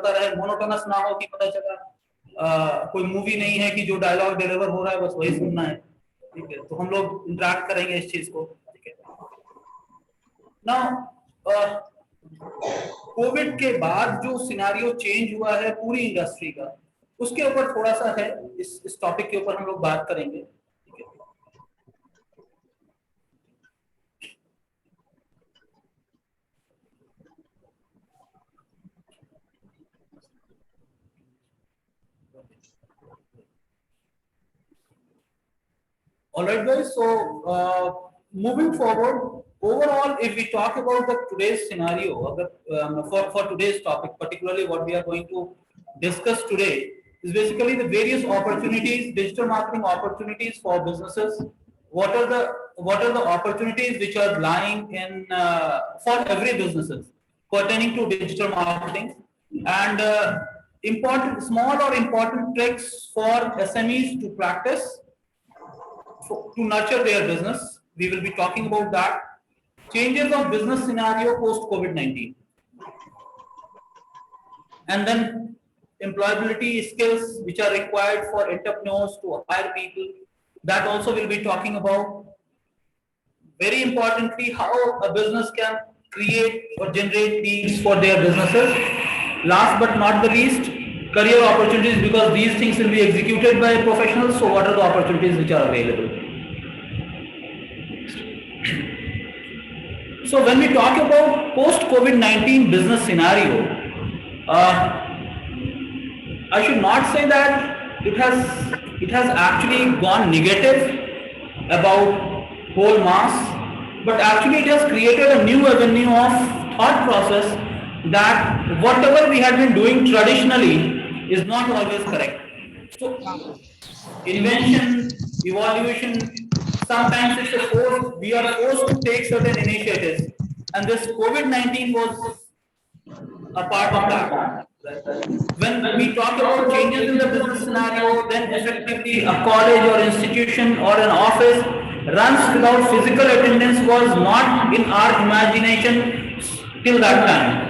रहे, मोनोटोनस ना हो कि पता चला कोई मूवी नहीं है कि जो डायलॉग डिलीवर हो रहा है बस वही सुनना है, ठीक है। तो हम लोग इंटरेक्ट करेंगे इस चीज को, ठीक है। ना कोविड के बाद जो सिनेरियो चेंज हुआ है पूरी इंडस्ट्री का, उसके ऊपर थोड़ा सा है, इस टॉपिक के ऊपर हम लोग बात करेंगे, ठीक है। All right, guys. So moving forward, overall, if we talk about the today's scenario, for today's topic, particularly what we are going to discuss today, is basically the various opportunities, digital marketing opportunities for businesses. What are the opportunities which are lying in for every businesses pertaining to digital marketing, and important small or important tricks for SMEs to practice to nurture their business. We will be talking about that. Changes of business scenario post COVID-19. And then employability skills which are required for entrepreneurs to hire people. That also we'll be talking about. Very importantly, how a business can create or generate leads for their businesses. Last but not the least, career opportunities, because these things will be executed by professionals. So what are the opportunities which are available? So when we talk about post-COVID-19 business scenario, I should not say that it has actually gone negative about whole mass, but actually it has created a new avenue of thought process that whatever we had been doing traditionally is not always correct. So invention, evaluation, sometimes it's a force, we are forced to take certain initiatives, and this COVID-19 was a part of that. When we talk about changes in the business scenario, then effectively a college or institution or an office runs without physical attendance was not in our imagination till that time.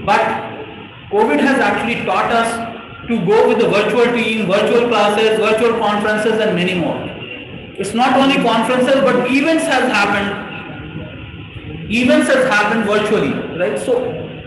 But COVID has actually taught us to go with the virtual team, virtual classes, virtual conferences, and many more. It's not only conferences, but events has happened virtually, right? So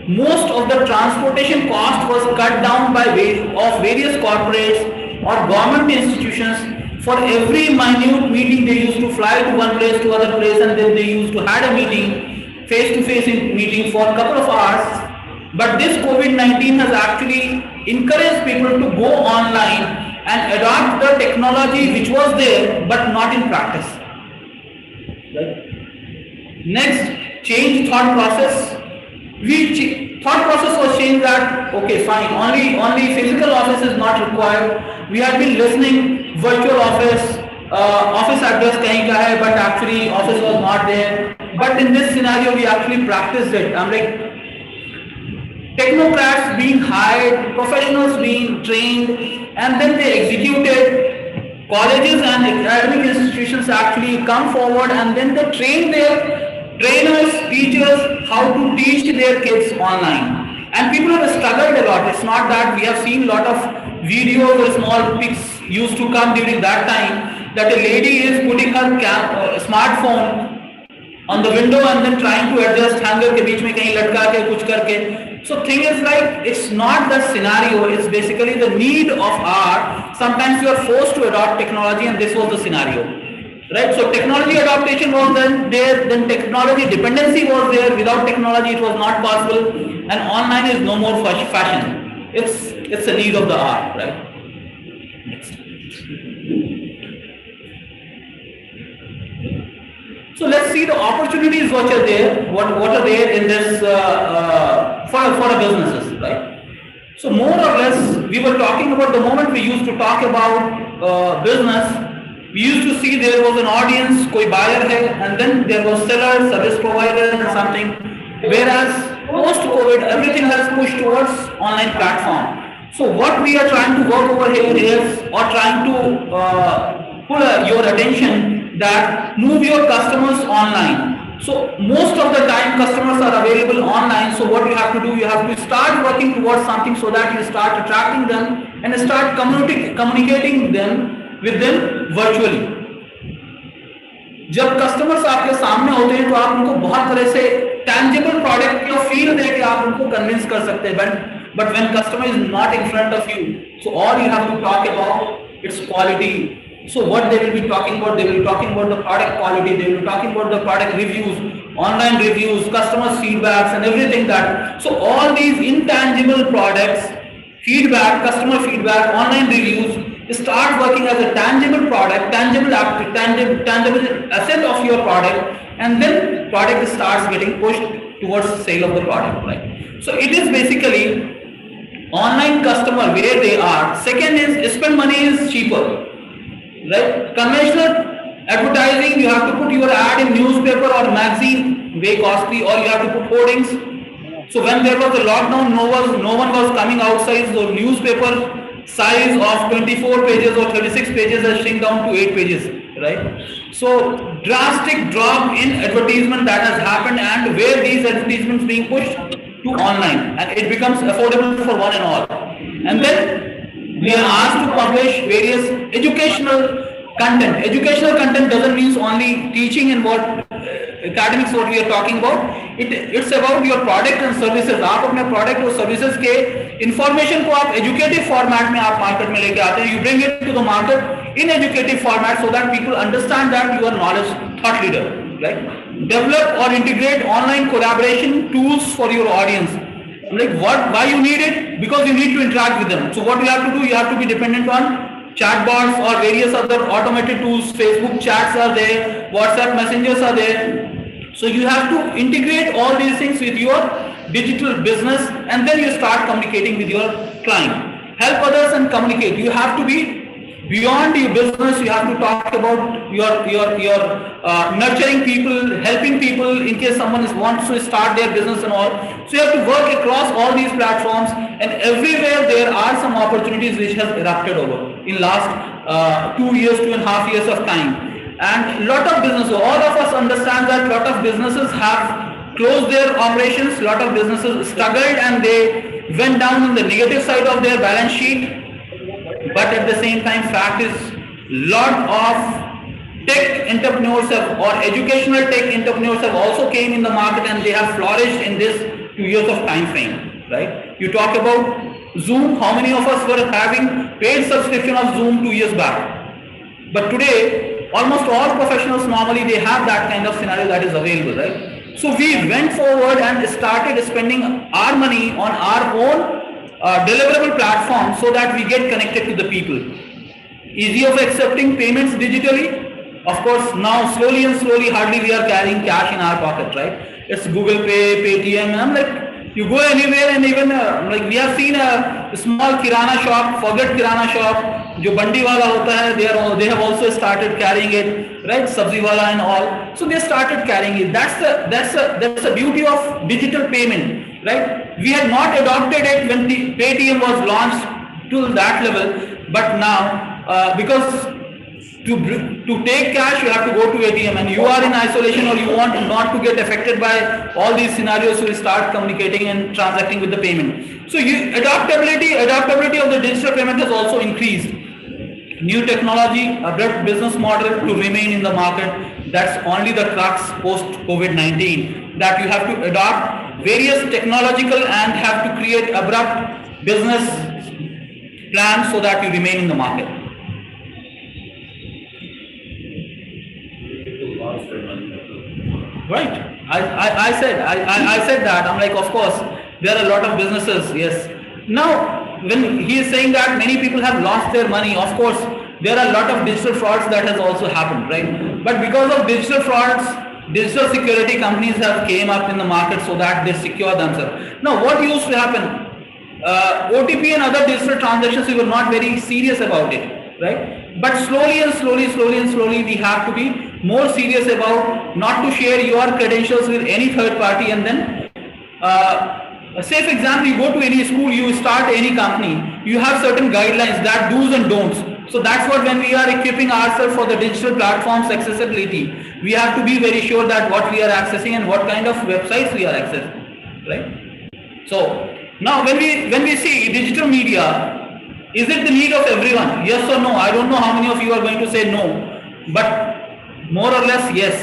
most of the transportation cost was cut down by various corporates or government institutions. For every minute meeting, they used to fly to one place to other place, and then they used to had a meeting, face-to-face meeting for a couple of hours. But this COVID-19 has actually encouraged people to go online and adopt the technology which was there but not in practice. Right? Next, change thought process. Thought process was changed that okay, fine, only physical office is not required. We have been listening virtual office, office address kahin ka hai, but actually office was not there. But in this scenario, we actually practiced it. I'm like, technocrats being hired, professionals being trained, and then they executed. Colleges and academic institutions actually come forward, and then they train their trainers, teachers, how to teach their kids online. And people have struggled a lot. It's not that we have seen a lot of videos or small pics used to come during that time that a lady is putting her smartphone on the window and then trying to adjust hanger ke beech mein kahin latka ke kuch karke. So thing is like, it's not the scenario, it's basically the need of our, sometimes you are forced to adopt technology, and this was the scenario. Right? So technology adaptation was then there, then technology dependency was there. Without technology it was not possible, and online is no more fashion. It's a need of the hour, right? Next. So let's see the opportunities what are there, what are there in this for businesses, right? So more or less we were talking about the moment we used to talk about business. We used to see there was an audience, koi buyer hai, and then there was seller, service provider, and something. Whereas post-COVID, everything has pushed towards online platform. So what we are trying to work over here is, or trying to pull your attention that move your customers online. So most of the time customers are available online. So what you have to do, you have to start working towards something so that you start attracting them and start communicating them with them virtually. जब customers आपके सामने होते हैं तो आप उनको बहुत तरह से tangible product का फील देके आप उनको कन्विंस कर सकते हैं. But when customer is not in front of you, so all you have to talk about its quality. So what they will be talking about? They will be talking about the product quality. They will be talking about the product reviews, online reviews, customers feedbacks, and everything that. So all these intangible products, feedback, customer feedback, online reviews, start working as a tangible product, tangible asset of your product, and then product starts getting pushed towards sale of the product, right? So it is basically online customer where they are. Second is spend money is cheaper, right? Conventional advertising, you have to put your ad in newspaper or magazine, way costly, or you have to put hoardings. So when there was a lockdown, no one was coming outside. So newspaper size of 24 pages or 36 pages has shrink down to 8 pages, right? So drastic drop in advertisement that has happened, and where these advertisements being pushed to online, and it becomes affordable for one and all. And then we are asked to publish various educational content. Educational content doesn't mean only teaching and what academics what we are talking about. It's about your product and services. आप अपने product और services के information को आप educative format में आप market में लेके आते हैं. You bring it to the market in educative format so that people understand that you are knowledge thought leader, right? Develop or integrate online collaboration tools for your audience. Like why you need it? Because you need to interact with them. So what you have to do, you have to be dependent on chatbots or various other automated tools. Facebook chats are there, WhatsApp messengers are there. So you have to integrate all these things with your digital business, and then you start communicating with your client. Help others and communicate. You have to be beyond your business. You have to talk about your nurturing people, helping people in case someone wants to start their business and all. So you have to work across all these platforms, and everywhere there are some opportunities which have erupted over in last 2 years, 2.5 years of time. And lot of businesses, all of us understand that lot of businesses have closed their operations, lot of businesses struggled and they went down on the negative side of their balance sheet. But at the same time, fact is, lot of tech entrepreneurs or educational tech entrepreneurs have also came in the market, and they have flourished in this 2 years of time frame, right? You talk about Zoom, how many of us were having paid subscription of Zoom 2 years back? But today, almost all professionals normally they have that kind of scenario that is available, right? So we went forward and started spending our money on our own deliverable platform so that we get connected to the people. Easy of accepting payments digitally. Of course, now slowly and slowly, hardly we are carrying cash in our pocket, right? It's Google Pay, Paytm, and I'm like, you go anywhere, and even like we have seen a small kirana shop, forget kirana shop, जो बंडी वाला होता है, they have also started carrying it, right? Sabzi wala and all. So they started carrying it. That's the beauty of digital payment, right? We had not adopted it when the Paytm was launched to that level, but now because to take cash you have to go to ATM, and you are in isolation or you want not to get affected by all these scenarios, so you start communicating and transacting with the payment. So adaptability of the digital payment has also increased. New technology, abrupt business model to remain in the market. That's only the crux post COVID-19, that you have to adopt various technological and have to create abrupt business plans so that you remain in the market. Right. I said that. I'm like, of course, there are a lot of businesses. Yes. Now, when he is saying that many people have lost their money, of course, there are a lot of digital frauds that has also happened, right? But because of digital frauds, digital security companies have came up in the market so that they secure themselves. Now, what used to happen? OTP and other digital transactions, we were not very serious about it, right? But slowly, we have to be more serious about not to share your credentials with any third party. And then a safe example, you go to any school, you start any company, you have certain guidelines, that do's and don'ts. So that's what, when we are equipping ourselves for the digital platforms accessibility, we have to be very sure that what we are accessing and what kind of websites we are accessing, right? So now when we see digital media, is it the need of everyone? Yes or no? I don't know how many of you are going to say no, but more or less yes.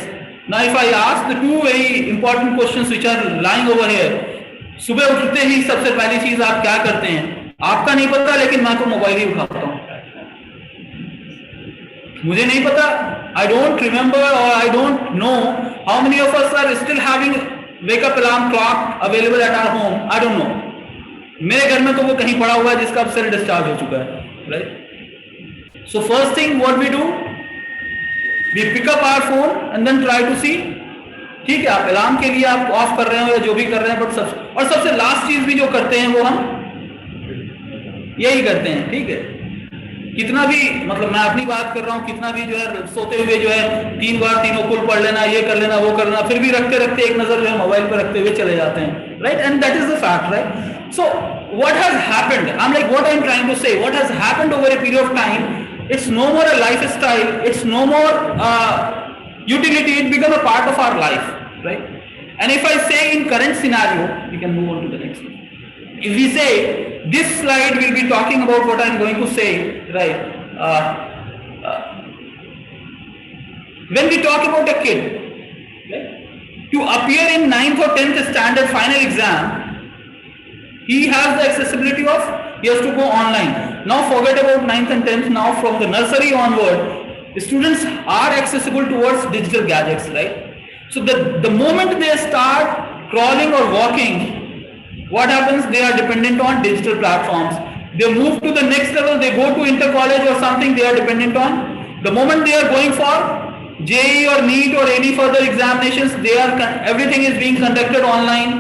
Now if I ask the two very important questions which are lying over here, सुबह उठते ही सबसे पहली चीज आप क्या करते हैं? आपका नहीं पता, लेकिन मैं तो मोबाइल ही उठाता हूं. मुझे नहीं पता, I don't remember or I don't know how many of us are still having wake up alarm clock available at our home. I don't know. मेरे घर में तो वो कहीं पड़ा हुआ है जिसका अब सेल डिस्चार्ज हो चुका है, right? So first thing what we do, we pick up our phone and then try to see. ठीक है, आप अलार्म के लिए आप ऑफ कर रहे हो या जो भी कर रहे हैं, बट सबसे लास्ट चीज भी जो करते हैं वो हम यही करते हैं. ठीक है, कितना भी, मतलब मैं अपनी बात कर रहा हूँ, कितना भी जो है सोते हुए जो है 3 बार तीनों कुल पढ़ लेना, ये कर लेना, वो कर लेना, फिर भी रखते रखते एक नजर जो है मोबाइल पर रखते हुए चले जाते हैं, right? And that is the fact, right? So what has happened, I am like what I am trying to say, what has happened over a period of time, it's no more a lifestyle, it's no more utility, it become a part of our life, right? And if I say in current scenario, we can move on to the next one. If we say this slide will be talking about what I am going to say, right? When we talk about a kid, right, to appear in 9th or 10th standard final exam, he has the accessibility of, he has to go online. Now forget about 9th and 10th, now from the nursery onward, students are accessible towards digital gadgets, right? So the moment they start crawling or walking, what happens? They are dependent on digital platforms. They move to the next level, they go to inter-college or something, they are dependent on. The moment they are going for JEE or NEET or any further examinations, everything is being conducted online.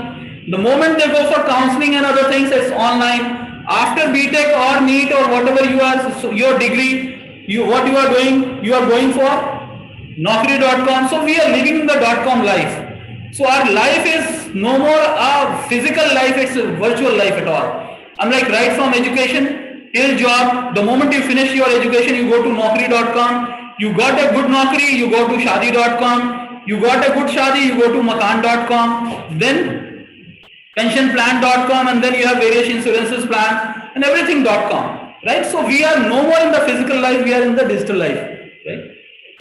The moment they go for counseling and other things, it's online. After BTech or NEET or whatever you are, your degree, what you are doing, you are going for Naukri.com. So we are living in the .com life. So our life is no more a physical life, it's a virtual life at all. I'm like, right from education till job, the moment you finish your education, you go to Naukri.com. You got a good Naukri, you go to Shadi.com. You got a good Shadi, you go to Makan.com. Then pensionplan.com, and then you have various insurances plan and everything.com, right? So we are no more in the physical life, we are in the digital life, right?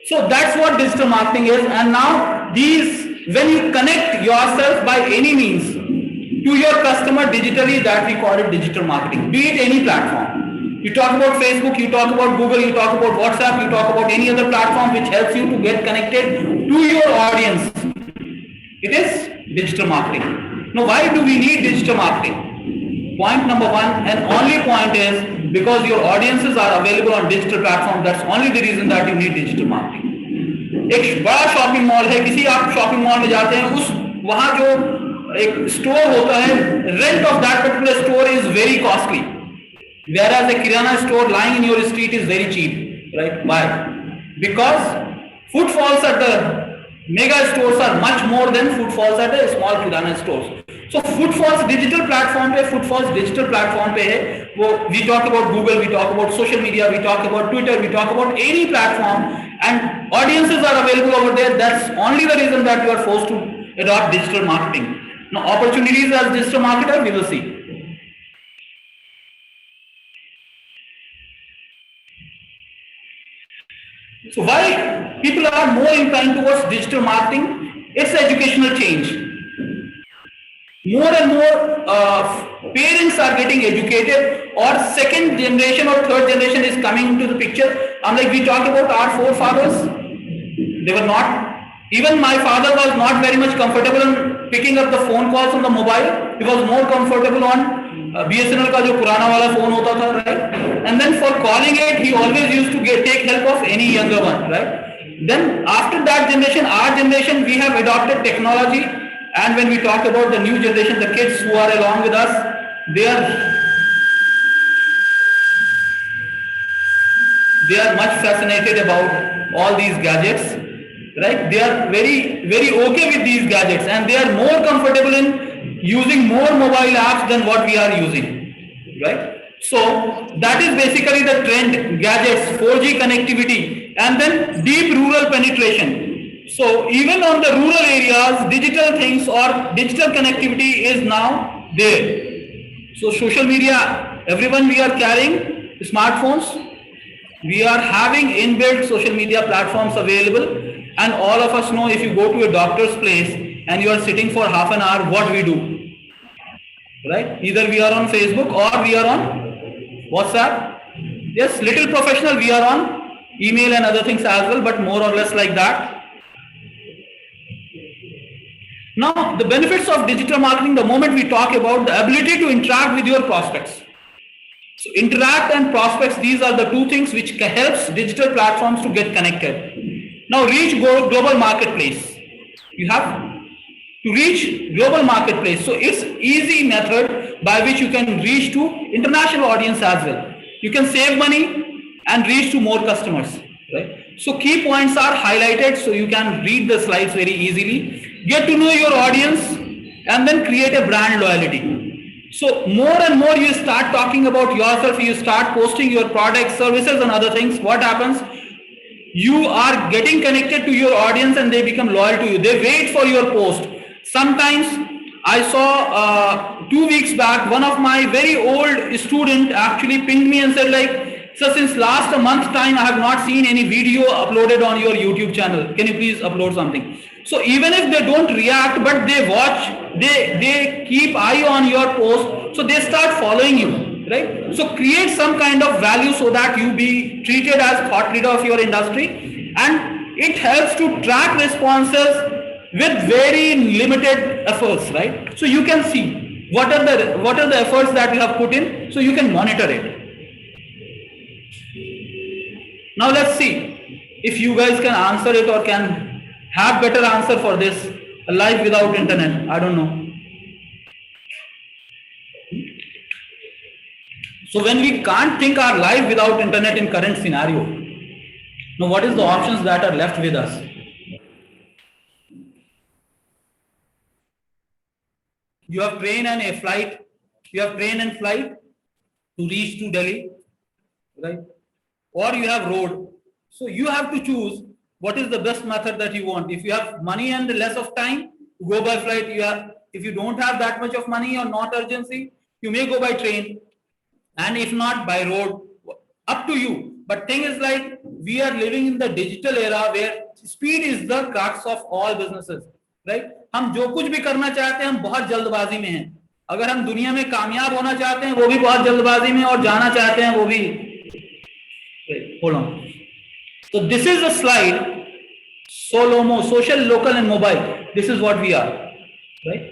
So that's what digital marketing is. And now when you connect yourself by any means to your customer digitally, that we call it digital marketing, be it any platform. You talk about Facebook, you talk about Google, you talk about WhatsApp, you talk about any other platform which helps you to get connected to your audience. It is digital marketing. Now, why do we need digital marketing? Point number one and only point is because your audiences are available on digital platform. That's only the reason that you need digital marketing. एक बड़ा shopping mall है, किसी आप shopping mall में जाते हैं, वहां जो एक स्टोर होता है, rent of that particular store is very costly, whereas a kirana store lying in your street is very cheap, right? Why? Because footfalls at the mega stores are much more than footfalls at a small kirana stores. So footfalls digital platform पे है वो. We talk about Google, we talk about social media, we talk about Twitter, we talk about any platform, and audiences are available over there. That's only the reason that you are forced to adopt digital marketing. Now opportunities as digital marketer, we will see. So why people are more inclined towards digital marketing? It's educational change. More and more parents are getting educated, or second generation or third generation is coming into the picture. Unlike we talk about our forefathers, they were not. Even my father was not very much comfortable in picking up the phone calls on the mobile. He was more comfortable on BSNL का जो पुराना वाला phone होता था, right? And then for calling it, he always used to take help of any younger one, right? Then after that generation, our generation, we have adopted technology. And when we talk about the new generation, the kids who are along with us, they are much fascinated about all these gadgets, right? They are very, very okay with these gadgets, and they are more comfortable in using more mobile apps than what we are using, right? So that is basically the trend: gadgets, 4G connectivity, and then deep rural penetration. So even on the rural areas, digital things or digital connectivity is now there. So social media, everyone, we are carrying smartphones. We are having inbuilt social media platforms available, and all of us know if you go to a doctor's place and you are sitting for half an hour, what we do, right? Either we are on Facebook or we are on WhatsApp. Yes, little professional, we are on email and other things as well, but more or less like that. Now, the benefits of digital marketing, the moment we talk about the ability to interact with your prospects. So interact and prospects, these are the two things which helps digital platforms to get connected. Now reach global marketplace. You have to reach global marketplace. So it's easy method by which you can reach to international audience as well. You can save money and reach to more customers, right? So key points are highlighted so you can read the slides very easily. Get to know your audience and then create a brand loyalty. So more and more you start talking about yourself, you start posting your products, services and other things. What happens? You are getting connected to your audience and they become loyal to you. They wait for your post. Sometimes I saw 2 weeks back, one of my very old student actually pinged me and said like, "Sir, since last a month time, I have not seen any video uploaded on your YouTube channel. Can you please upload something?" So even if they don't react, but they watch, they keep eye on your post, so they start following you, right? So create some kind of value so that you be treated as thought leader of your industry, and it helps to track responses with very limited efforts, right? So you can see what are the efforts that you have put in, so you can monitor it. Now let's see if you guys can answer it or can have better answer for this. A life without internet, I don't know. So when we can't think our life without internet in current scenario, now what is the options that are left with us? You have train and a flight, you have train and flight to reach to Delhi, right? Or you have road. So you have to choose what is the best method that you want. If you have money and less of time, go by flight. If you don't have that much of money or not urgency, you may go by train, and if not, by road. Up to you. But thing is like, we are living in the digital era where speed is the crux of all businesses, right? हम जो कुछ भी करना चाहते हैं हम बहुत जल्दबाजी में हैं. अगर हम दुनिया में कामयाब होना चाहते हैं वो भी बहुत जल्दबाजी में, और जाना चाहते हैं वो भी. Hold on. So this is a slide. SOLOMO, social, local and mobile. This is what we are, right?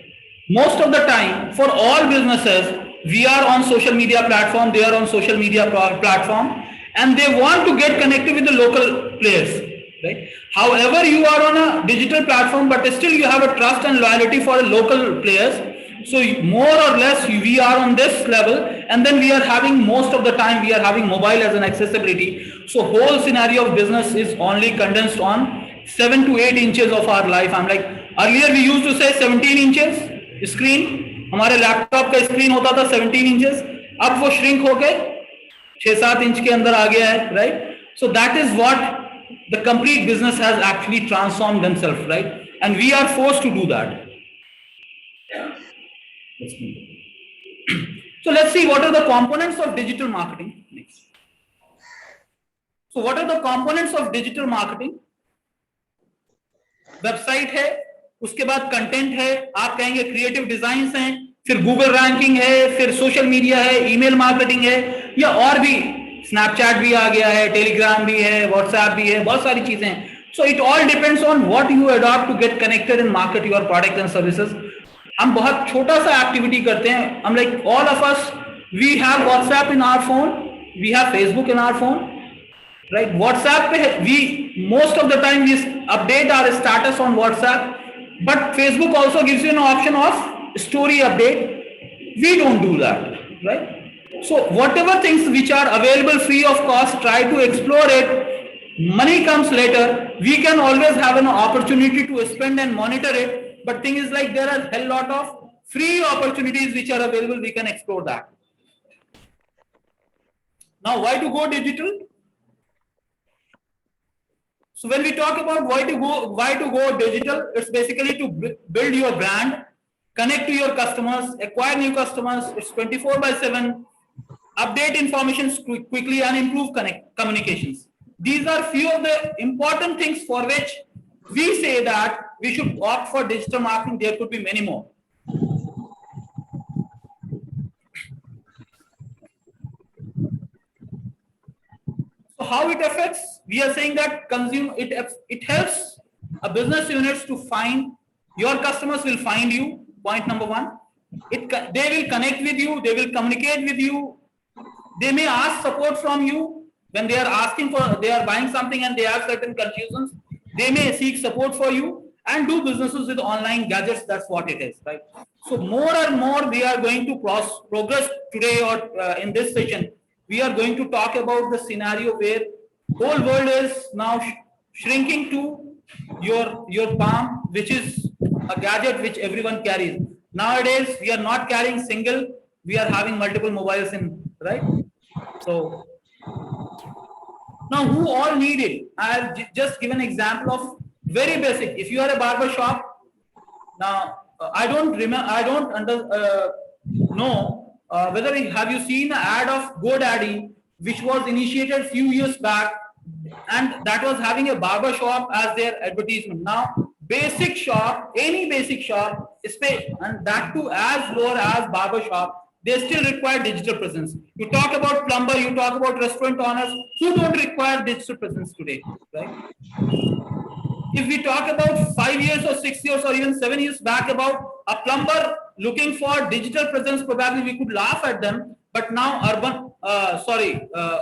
Most of the time for all businesses, we are on social media platform, they are on social media platform, and they want to get connected with the local players, right? However, you are on a digital platform, but still you have a trust and loyalty for the local players. So more or less we are on this level, and then we are having, most of the time we are having mobile as an accessibility. So whole scenario of business is only condensed on 7 to 8 inches of our life. I'm like, earlier we used to say 17 inches screen, हमारे laptop का screen होता था 17 inches, अब वो shrink होके 6-7 inch के अंदर आ गया है, right? So that is what the complete business has actually transformed themselves, right? And we are forced to do that. So let's see what are the components of digital marketing. Next. So what are the components of digital marketing? Website है, उसके बाद content है, आप कहेंगे creative designs हैं, फिर Google ranking है, फिर सोशल मीडिया है, ईमेल मार्केटिंग है, या और भी स्नैपचैट भी आ गया है, टेलीग्राम भी है, व्हाट्सएप भी है, बहुत सारी चीजें हैं. So it all depends on what you adopt to get connected and market your product and services. हम बहुत छोटा सा एक्टिविटी करते हैं. हम like all of us, we have WhatsApp in our phone, we have Facebook in our phone, right? WhatsApp पे we most of the time we update our status on WhatsApp, but Facebook also gives you an option of story update. We don't do that, right? So whatever things which are available free of cost, try to explore it. Money comes later. We can always have an opportunity to spend and monitor it, but thing is like, there are a lot of free opportunities which are available. We can explore that. Now, why to go digital? So when we talk about why to go digital, it's basically to build your brand, connect to your customers, acquire new customers. It's 24/7, update information quickly, and improve communications. These are few of the important things for which we say that we should opt for digital marketing. There could be many more. So how it affects? We are saying that it helps a business units to find your customers will find you. Point number one. They will connect with you. They will communicate with you. They may ask support from you when they are buying something and they have certain confusions. They may seek support for you and do businesses with online gadgets. That's what it is, right? So more and more we are going to progress today or in this session. We are going to talk about the scenario where whole world is now shrinking to your palm, which is a gadget which everyone carries. Nowadays, we are not carrying single, we are having multiple mobiles in, right? So now who all need it? I have just given an example of very basic. If you are a barber shop, now I don't know whether have you seen an ad of GoDaddy, which was initiated few years back, and that was having a barber shop as their advertisement. Now, basic shop, any basic shop, and that too as low as barber shop, they still require digital presence. You talk about plumber, you talk about restaurant owners, who don't require digital presence today, right? If we talk about 5 years or 6 years or even 7 years back about a plumber looking for digital presence, probably we could laugh at them. But now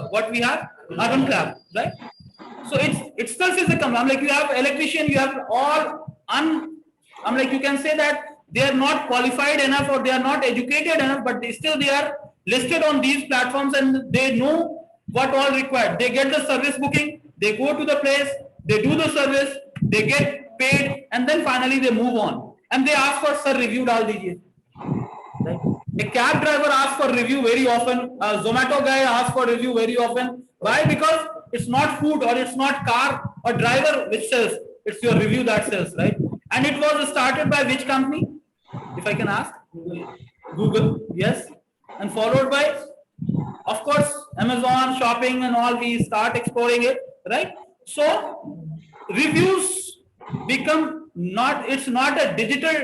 what we have? Urban Club, right? So it itself is a company. I'm like, you have electrician, you have all I'm like, you can say that they are not qualified enough or they are not educated enough, but they are listed on these platforms and they know what all required. They get the service booking, they go to the place, they do the service, they get paid, and then finally they move on. And they ask for sir review dal dijiye. Right? A cab driver asks for review very often. A Zomato guy asks for review very often. Why? Because it's not food or it's not car or driver which sells. It's your review that sells, right? And it was started by which company? If I can ask? Google, yes. And followed by, of course, Amazon, shopping and all, we start exploring it, right? So, reviews become it's not a digital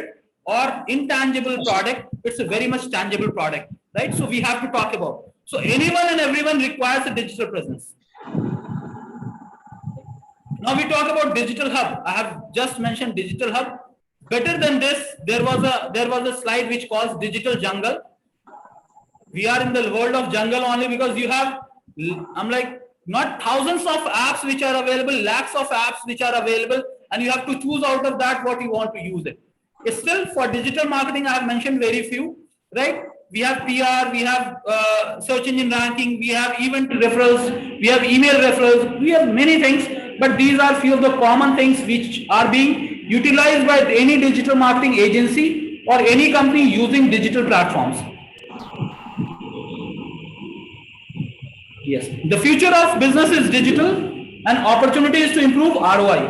or intangible product, it's a very much tangible product, right? So, we have to talk about. So, anyone and everyone requires a digital presence. Now we talk about digital hub. I have just mentioned digital hub. Better than this, there was a slide which calls digital jungle. We are in the world of jungle only because you have, I'm like, not thousands of apps which are available, lakhs of apps which are available, and you have to choose out of that what you want to use it. It's still for digital marketing, I have mentioned very few, right? We have PR, we have search engine ranking, we have event referrals, we have email referrals, we have many things, but these are few of the common things which are being utilized by any digital marketing agency or any company using digital platforms. Yes, the future of business is digital and opportunity is to improve ROI.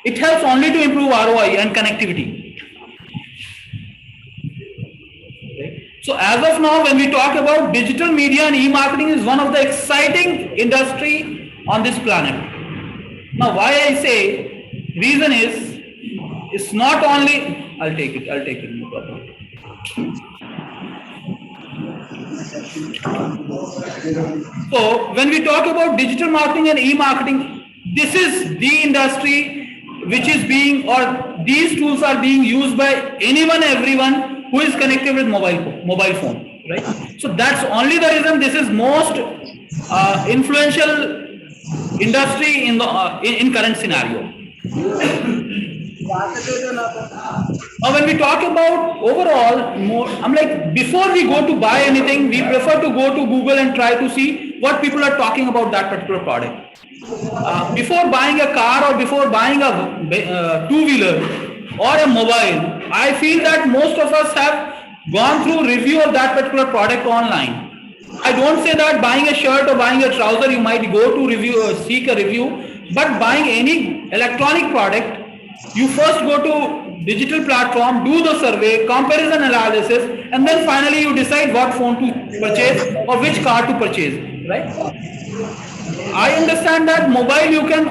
It helps only to improve ROI and connectivity. So as of now, when we talk about digital media and e-marketing is one of the exciting industry on this planet. Now, why I say reason is, it's not only, I'll take it, no problem. So when we talk about digital marketing and e-marketing, this is the industry which is being, or these tools are being used by anyone, everyone who is connected with mobile phone, right? So that's only the reason this is most influential industry in the in current scenario. Now, when we talk about overall, I'm like, before we go to buy anything, we prefer to go to Google and try to see what people are talking about that particular product. Before buying a car or before buying a two-wheeler or a mobile, I feel that most of us have gone through review of that particular product online. I don't say that buying a shirt or buying a trouser, you might go to review or seek a review, but buying any electronic product, you first go to digital platform, do the survey, comparison analysis, and then finally you decide what phone to purchase or which car to purchase, right? I understand that mobile you can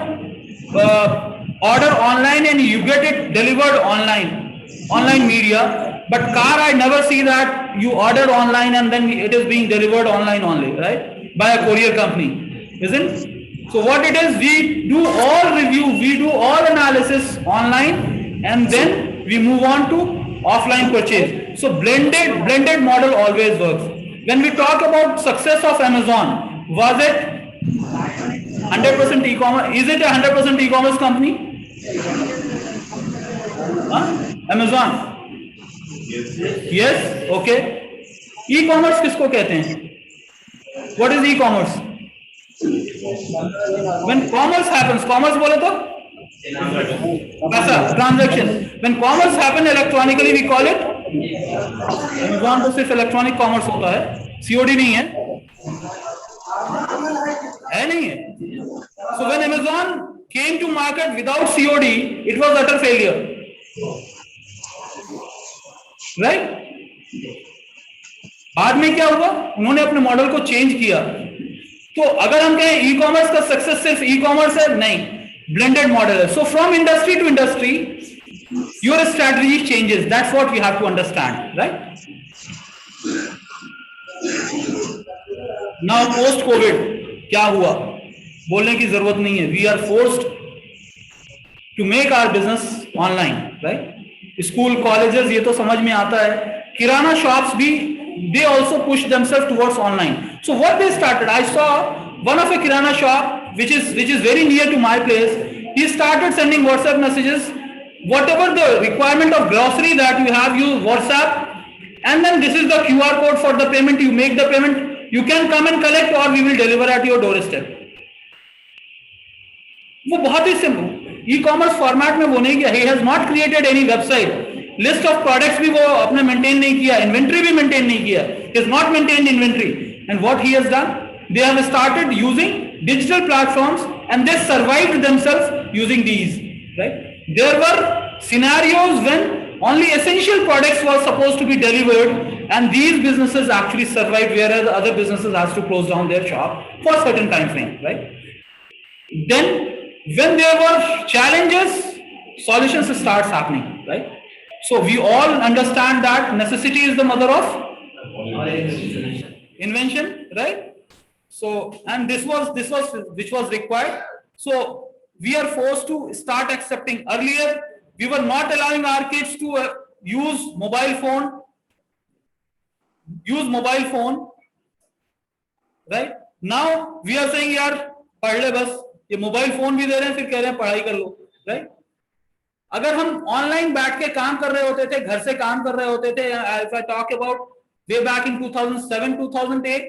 order online and you get it delivered online media, but car I never see that you order online and then it is being delivered online only, right? By a courier company, isn't? So what it is, we do all review, we do all analysis online, and then we move on to offline purchase. So blended model always works. When we talk about success of Amazon, was it 100% e-commerce? Is it a 100% e-commerce company? Amazon? Yes. Okay. E-commerce किसको कहते हैं? What is e-commerce? When commerce happens, commerce बोले तो पैसा, transaction. When commerce happen electronically, we call it Amazon तो सिर्फ electronic commerce होता है, COD नहीं है, नहीं है. So when Amazon came to market without COD, it was utter failure, right? बाद में क्या हुआ? उन्होंने अपने मॉडल को चेंज किया. तो अगर हम कहें ई कॉमर्स का सक्सेस सिर्फ ई कॉमर्स है, नहीं, ब्लेंडेड मॉडल है. So from industry to industry your strategy changes. That's what you have to understand, right? Now post COVID क्या हुआ बोलने की जरूरत नहीं है. We are forced to make our business online, right? School colleges ये तो समझ में आता है. किराना शॉप्स भी they also push themselves towards online. So what they started, I saw one of a kirana shop which is very near to my place. He started sending WhatsApp messages. Whatever the requirement of grocery that you have, use WhatsApp, and then this is the QR code for the payment. You make the payment. You can come and collect, or we will deliver at your doorstep. वो बहुत ही simple e-commerce format में वो नहीं किया. He has not created any website. List of products भी वो अपने maintain नहीं किया, इन्वेंट्री भी मेंटेन नहीं किया. Is not maintained inventory. And what he has done, they have started using digital platforms and they survived themselves using these, right? There were scenarios when only essential products were supposed to be delivered, and these businesses actually survived, whereas other businesses has to close down their shop for a certain time frame, right? Then when there were challenges, solutions starts happening, right? So we all understand that necessity is the mother of invention, right? So, and this was which was required. So we are forced to start accepting. Earlier we were not allowing our kids to use mobile phone, right? Now we are saying यार पढ़ ले बस, ये mobile phone भी दे रहे हैं, फिर कह रहे हैं पढ़ाई कर लो, राइट? अगर हम ऑनलाइन बैठ के काम कर रहे होते थे, घर से काम कर रहे होते थे, if I talk about way back in 2007, 2008,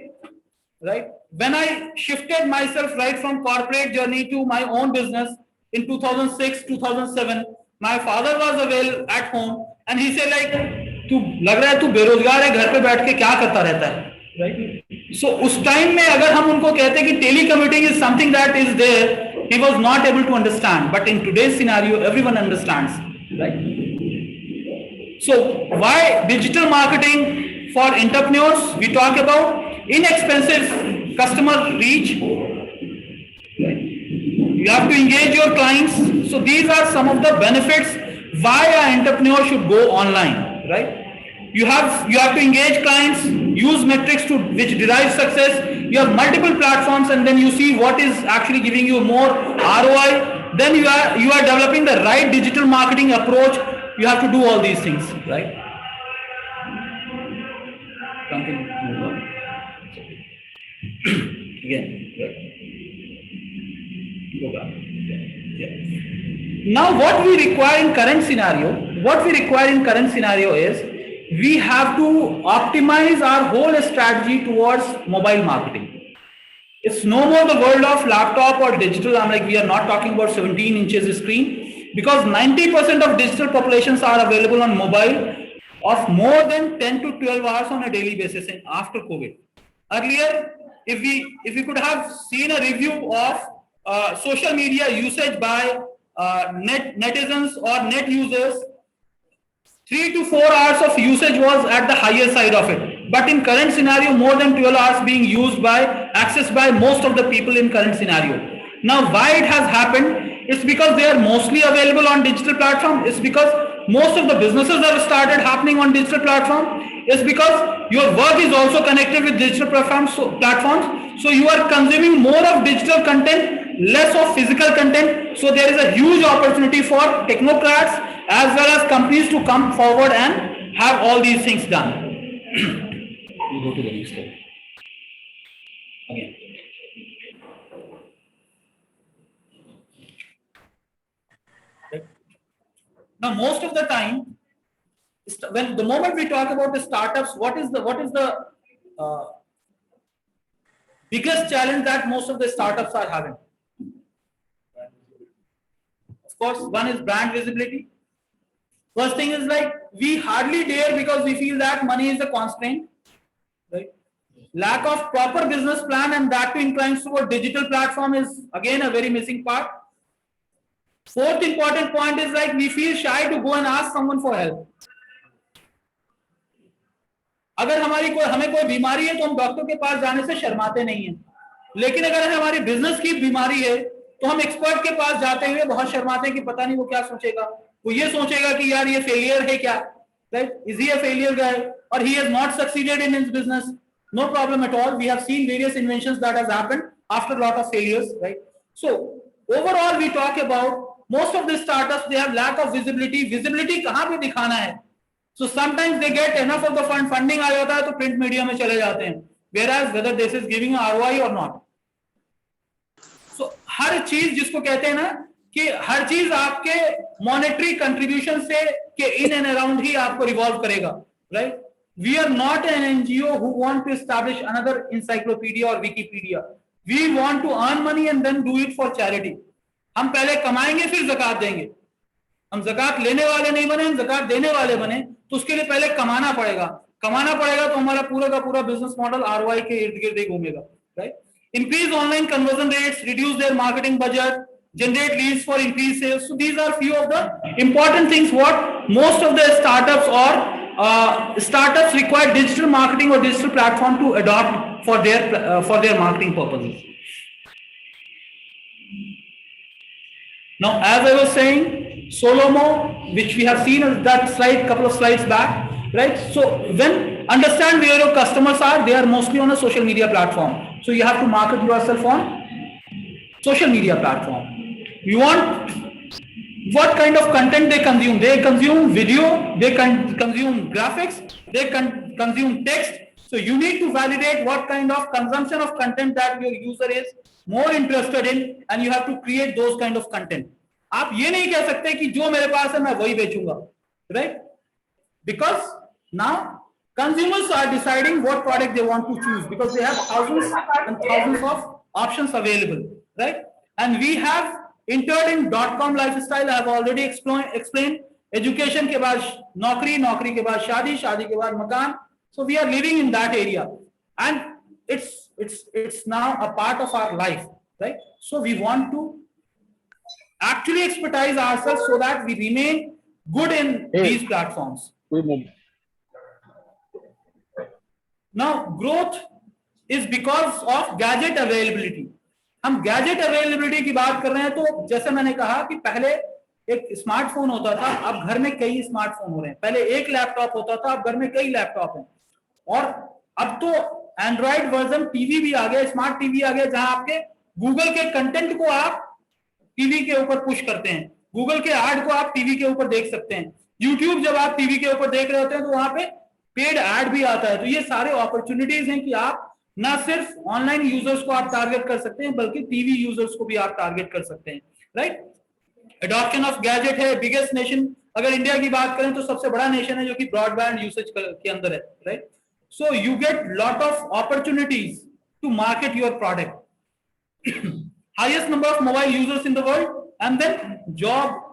right? When I shifted myself right from corporate journey to my own business in 2006, 2007, my father was available at home and he said like, तू लग रहा है तू बेरोजगार है, घर पे बैठ के क्या करता रहता है, right? So उस टाइम में अगर हम उनको कहते कि telecommuting is something that is there, he was not able to understand. But in today's scenario, everyone understands, right? So why digital marketing for entrepreneurs? We talk about inexpensive customer reach. You have to engage your clients. So these are some of the benefits why an entrepreneur should go online, right? You have to engage clients, use metrics to which derive success. You have multiple platforms, and then you see what is actually giving you more ROI. Then you are developing the right digital marketing approach. You have to do all these things, right? Something again. Now what we require in current scenario is we have to optimize our whole strategy towards mobile marketing. It's no more the world of laptop or digital. We are not talking about 17 inches screen, because 90% of digital populations are available on mobile of more than 10 to 12 hours on a daily basis after COVID. Earlier, if we could have seen a review of social media usage by netizens or net users, 3 to 4 hours of usage was at the higher side of it. But in current scenario, more than 12 hours being used by, accessed by most of the people in current scenario. Now, why it has happened? It's because they are mostly available on digital platform. It's because most of the businesses have started happening on digital platform. It's because your work is also connected with digital platforms. So you are consuming more of digital content, less of physical content. So there is a huge opportunity for technocrats as well as companies to come forward and have all these things done. You go to the next slide. Again. Now, most of the time, when the moment we talk about the startups, what is the biggest challenge that most of the startups are having? Of course, one is brand visibility. First thing is like we hardly dare because we feel that money is a constraint, right? Lack of proper business plan and that too inclines toward digital platform is again a very missing part. Fourth important point is like we feel shy to go and ask someone for help. अगर हमें कोई बीमारी है तो हम doctor के पास जाने से शर्माते नहीं हैं, लेकिन अगर हमारी बिजनेस की बीमारी है तो हम एक्सपर्ट के पास जाते हुए बहुत शर्माते हैं कि पता नहीं वो क्या सोचेगा, वो ये सोचेगा कि यार ये फेलियर है क्या, right? Is he a failure guy or he has not succeeded in his business? No problem at all. We have seen various inventions that has happened after a lot of failures, right? So overall we talk about most of the startups, they have lack of visibility. Visibility कहाँ पे दिखाना है? So sometimes they get enough of the funding आ जाता है तो print media में चले जाते हैं. Whereas whether this is giving a ROI or not. So हर चीज जिसको कहते हैं ना कि हर चीज आपके monetary contribution से के in and around ही आपको revolve करेगा, right? We are not an NGO who want to establish another encyclopedia or Wikipedia. We want to earn money and then do it for charity. हम पहले कमाएंगे फिर ज़कात देंगे. हम ज़कात लेने वाले नहीं बने, हम ज़कात देने वाले बने, तो उसके लिए पहले कमाना पड़ेगा तो हमारा पूरा का पूरा बिजनेस मॉडल ROI के इर्द गिर्द ही घूमेगा, right? Increase online conversion rates, reduce their marketing budget, generate leads for increased sales. So these are few of the important things what most of the startups or startups require digital marketing or digital platform to adopt for their marketing purposes. Now, as I was saying, Solomo, which we have seen in that slide, couple of slides back, right? So when understand where your customers are, they are mostly on a social media platform. So you have to market yourself on social media platform. You want what kind of content they consume? They consume video, they consume graphics, they consume text. So you need to validate what kind of consumption of content that your user is more interested in, and you have to create those kind of content. आप ये नहीं कह सकते कि जो मेरे पास है मैं वही बेचूंगा, right? Because now consumers are deciding what product they want to choose because they have thousands and thousands of options available, right? And we have entered in .com lifestyle. I have already explained. Education के बाद नौकरी, नौकरी के बाद शादी, शादी के बाद मकान. So we are living in that area, and it's now a part of our life, right? So we want to actually expertise ourselves so that we remain good in these platforms. Now growth is because of gadget availability. हम gadget availability की बात कर रहे हैं तो जैसे मैंने कहा कि पहले एक स्मार्टफोन होता था, अब घर में कई स्मार्टफोन हो रहे हैं. पहले एक लैपटॉप होता था, अब घर में कई लैपटॉप हैं. और अब तो एंड्रॉइड वर्जन टीवी भी आ गया, स्मार्ट टीवी आ गया, जहां आपके गूगल के कंटेंट को आप टीवी के ऊपर पुश करते हैं, गूगल के ऐड को आप टीवी के ऊपर देख सकते हैं. यूट्यूब जब आप टीवी के ऊपर देख रहे होते हैं तो वहां पे पेड ऐड भी आता है. तो ये सारे अपॉर्चुनिटीज हैं कि आप ना सिर्फ ऑनलाइन यूजर्स को आप टारगेट कर सकते हैं बल्कि टीवी यूजर्स को भी आप टारगेट कर सकते हैं, राइट? एडॉप्शन ऑफ गैजेट है. बिगेस्ट नेशन अगर इंडिया की बात करें तो सबसे बड़ा नेशन है जो कि ब्रॉडबैंड यूसेज के अंदर है, right? So you get lot of opportunities to market your product. Highest number of mobile users in the world, and then job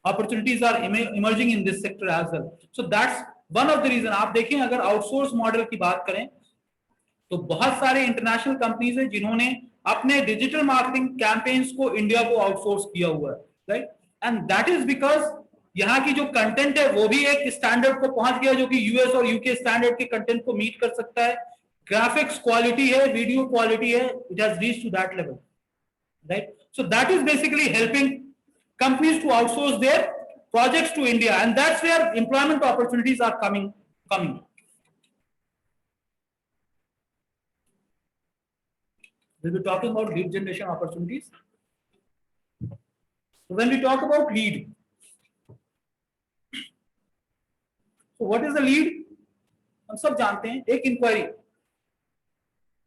opportunities are emerging in this sector as well. So that's one of the reason. आप देखें अगर outsource model की बात करें तो बहुत सारे international companies है जिन्होंने अपने डिजिटल मार्केटिंग कैंपेन्स को इंडिया को आउटसोर्स किया हुआ है, right. And that is because यहाँ की जो कंटेंट है वो भी एक स्टैंडर्ड को पहुंच गया जो कि यूएस और यूके स्टैंडर्ड के कंटेंट को मीट कर सकता है। ग्राफिक्स क्वालिटी है, वीडियो क्वालिटी है, it has reached to that level, right. So that is basically helping companies to outsource their projects to India, and that's where employment opportunities are coming. We'll be talking about lead generation opportunities. So when we talk about lead, so what is the lead? हम सब जानते हैं, एक inquiry.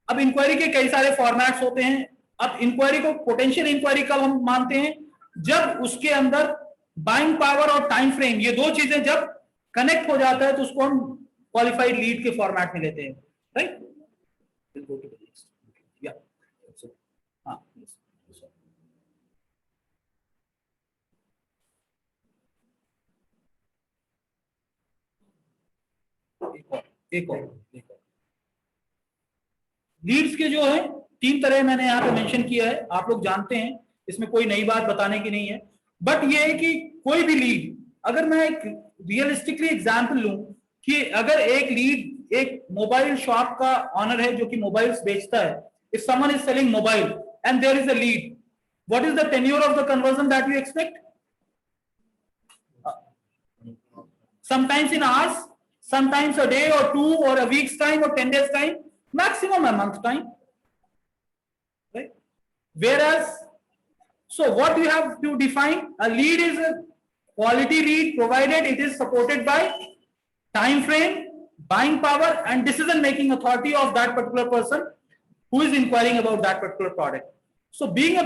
अब inquiry के कई सारे formats होते हैं। अब इंक्वायरी को पोटेंशियल इंक्वायरी कब हम मानते हैं? जब उसके अंदर बाइंग पावर और टाइम फ्रेम, ये दो चीजें जब कनेक्ट हो जाता है तो उसको हम क्वालिफाइड लीड के फॉर्मेट में लेते हैं, राइट। एक और लीड्स के जो है 3 तरह मैंने यहाँ पे मेंशन किया है, आप लोग जानते हैं, इसमें कोई नई बात बताने की नहीं है। बट ये है कि कोई भी लीड, अगर मैं एक रियलिस्टिकली एग्जांपल लूं कि अगर एक लीड एक मोबाइल शॉप का ऑनर है जो कि मोबाइल्स बेचता है, if someone is selling mobile and there is a lead, what is the tenure of the conversion that you expect? Sometimes in hours, sometimes a day or 2 or a week's time or 10 days time, maximum a month time, right? Whereas, so what you have to define, a lead is a quality lead provided it is supported by time frame, buying power and decision making authority of that particular person who is inquiring about that particular product. So being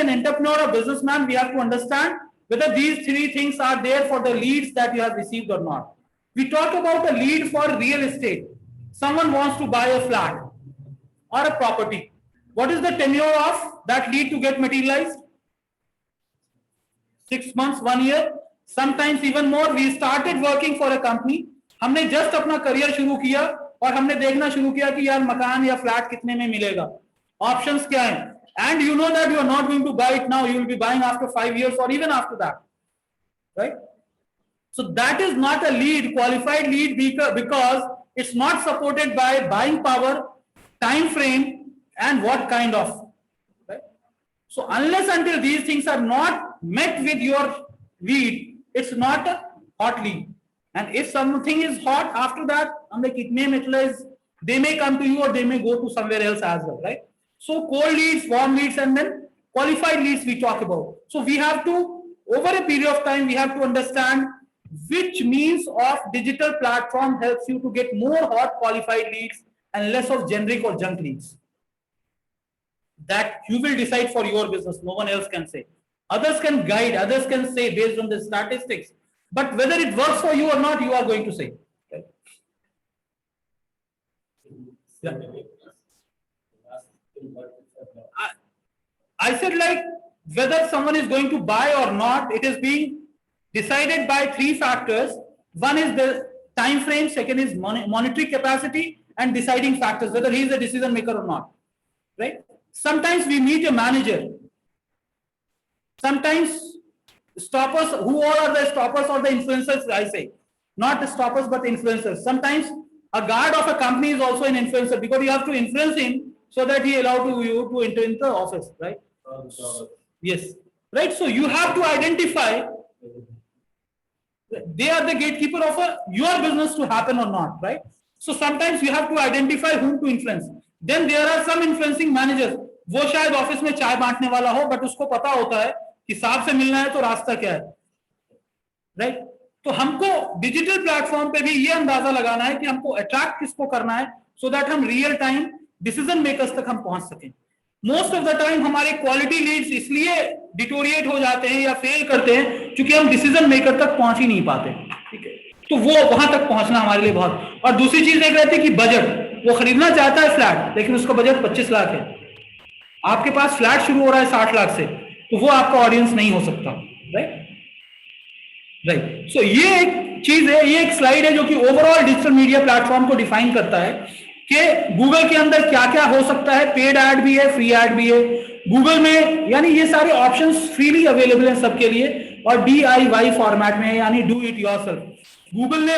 an entrepreneur or businessman, we have to understand whether these 3 things are there for the leads that you have received or not. We talk about a lead for real estate. Someone wants to buy a flat or a property. What is the tenure of that lead to get materialized? 6 months, 1 year, sometimes even more. We started working for a company. हमने just अपना career शुरू किया और हमने देखना शुरू किया कि यार मकान या फ्लैट कितने में मिलेगा, ऑप्शंस क्या हैं, and you know that you are not going to buy it now, you will be buying after 5 years or even after that, right? So that is not a lead, qualified lead, because it's not supported by buying power, time frame, and what kind of, right? So unless until these things are not met with your lead, it's not a hot lead. And if something is hot after that, it may materialize, they may come to you or they may go to somewhere else as well, right? So cold leads, warm leads, and then qualified leads we talk about. So we have to, over a period of time, we have to understand which means of digital platform helps you to get more hot qualified leads and less of generic or junk leads. That you will decide for your business. No one else can say. Others can guide, others can say based on the statistics, but whether it works for you or not, you are going to say. Okay. Yeah. I said, like, whether someone is going to buy or not, it is being decided by 3 factors. One is the time frame, second is monetary capacity, and deciding factors, whether he is a decision maker or not, right? Sometimes we meet a manager. Sometimes stoppers, who all are the stoppers or the influencers, I say, not the stoppers but influencers. Sometimes a guard of a company is also an influencer, because you have to influence him so that he allow you to enter into the office, right? Yes, right. So you have to identify, they are the gatekeeper of your business to happen or not, right? So sometimes you have to identify whom to influence. Then there are some influencing managers, वो शायद office में चाय बांटने वाला हो, but उसको पता होता है कि साहब से मिलना है तो रास्ता क्या है, राइट? तो हमको डिजिटल प्लेटफॉर्म पे भी ये अंदाजा लगाना है कि हमको अट्रैक्ट किसको करना है, सो दैट हम रियल टाइम डिसीजन मेकर्स तक हम पहुंच सकें। मोस्ट ऑफ द टाइम हमारे क्वालिटी लीड्स इसलिए डिटोरिएट हो जाते हैं या फेल करते हैं क्योंकि हम डिसीजन मेकर तक पहुंच ही नहीं पाते, ठीक है? तो वो वहां तक पहुंचना हमारे लिए बहुत। और दूसरी चीज एक रहती है कि बजट, वो खरीदना चाहता है फ्लैट, लेकिन उसका बजट 25 लाख है, आपके पास फ्लैट शुरू हो रहा है 60 लाख से, तो वो आपका ऑडियंस नहीं हो सकता, राइट? राइट। सो ये एक चीज है, ये एक स्लाइड है जो कि ओवरऑल डिजिटल मीडिया प्लेटफॉर्म को डिफाइन करता है कि गूगल के अंदर क्या क्या हो सकता है, पेड ऐड भी है, फ्री ऐड भी है गूगल में, यानी ये सारे ऑप्शंस फ्रीली अवेलेबल हैं सबके लिए, और DIY फॉर्मेट में है, यानी डू इट योरसेल्फ। गूगल ने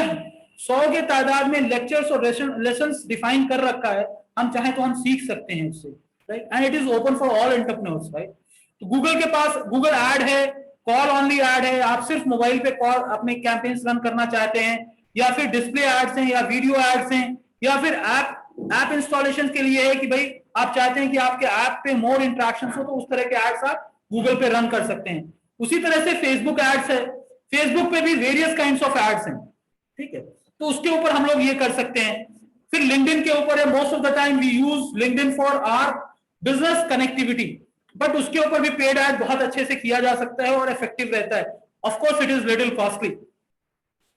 100 के तादाद में लेक्चर्स और लेसन्स डिफाइन कर रखा है, हम चाहें तो हम सीख सकते हैं उससे, right, and it is open for all entrepreneurs, right. तो गूगल के पास गूगल ऐड है, कॉल ऑनली ऐड है, आप सिर्फ मोबाइल पे कॉल अपने कैंपेन्स रन करना चाहते हैं, या फिर डिस्प्ले एड्स हैं, या वीडियो एड्स हैं, या फिर ऐप इंस्टॉलेशन के लिए है कि भाई आप चाहते हैं कि आपके ऐप पे मोर इंटरेक्शन हो, तो उस तरह के एड्स आप गूगल पे रन कर सकते हैं। उसी तरह से फेसबुक एड्स है, फेसबुक पे भी वेरियस काइंड्स ऑफ एड्स हैं, ठीक है, तो उसके ऊपर हम लोग ये कर सकते हैं। फिर लिंक्डइन के ऊपर है, most of the time we use LinkedIn for our business connectivity, but उसके ऊपर भी पेड ऐड बहुत अच्छे से किया जा सकता है और इफेक्टिव रहता है। Of course it is little costly.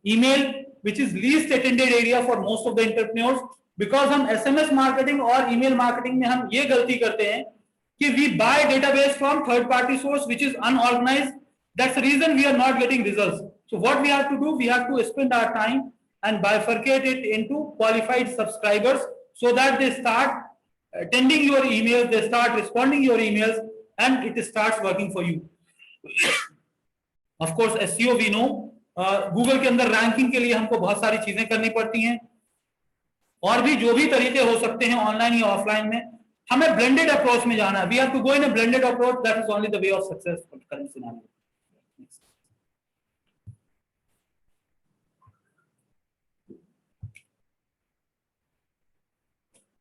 Email which is least attended area for most of the entrepreneurs, because हम SMS मार्केटिंग और ईमेल मार्केटिंग में हम ये गलती करते हैं कि we buy database from third party source which is unorganised, that's the reason we are not getting results. So what we have to do, we have to spend our time and bifurcate it into qualified subscribers so that they start attending your emails, they start responding your emails, and it starts working for you. Of course SEO we know, Google के अंदर ranking के लिए हमको बहुत सारी चीजें करनी पड़ती हैं, और भी जो भी तरीके हो सकते हैं ऑनलाइन या ऑफलाइन में, हमें ब्लेंडेड अप्रोच में जाना है। We have to go in a blended approach, that is only the way of success for current scenario.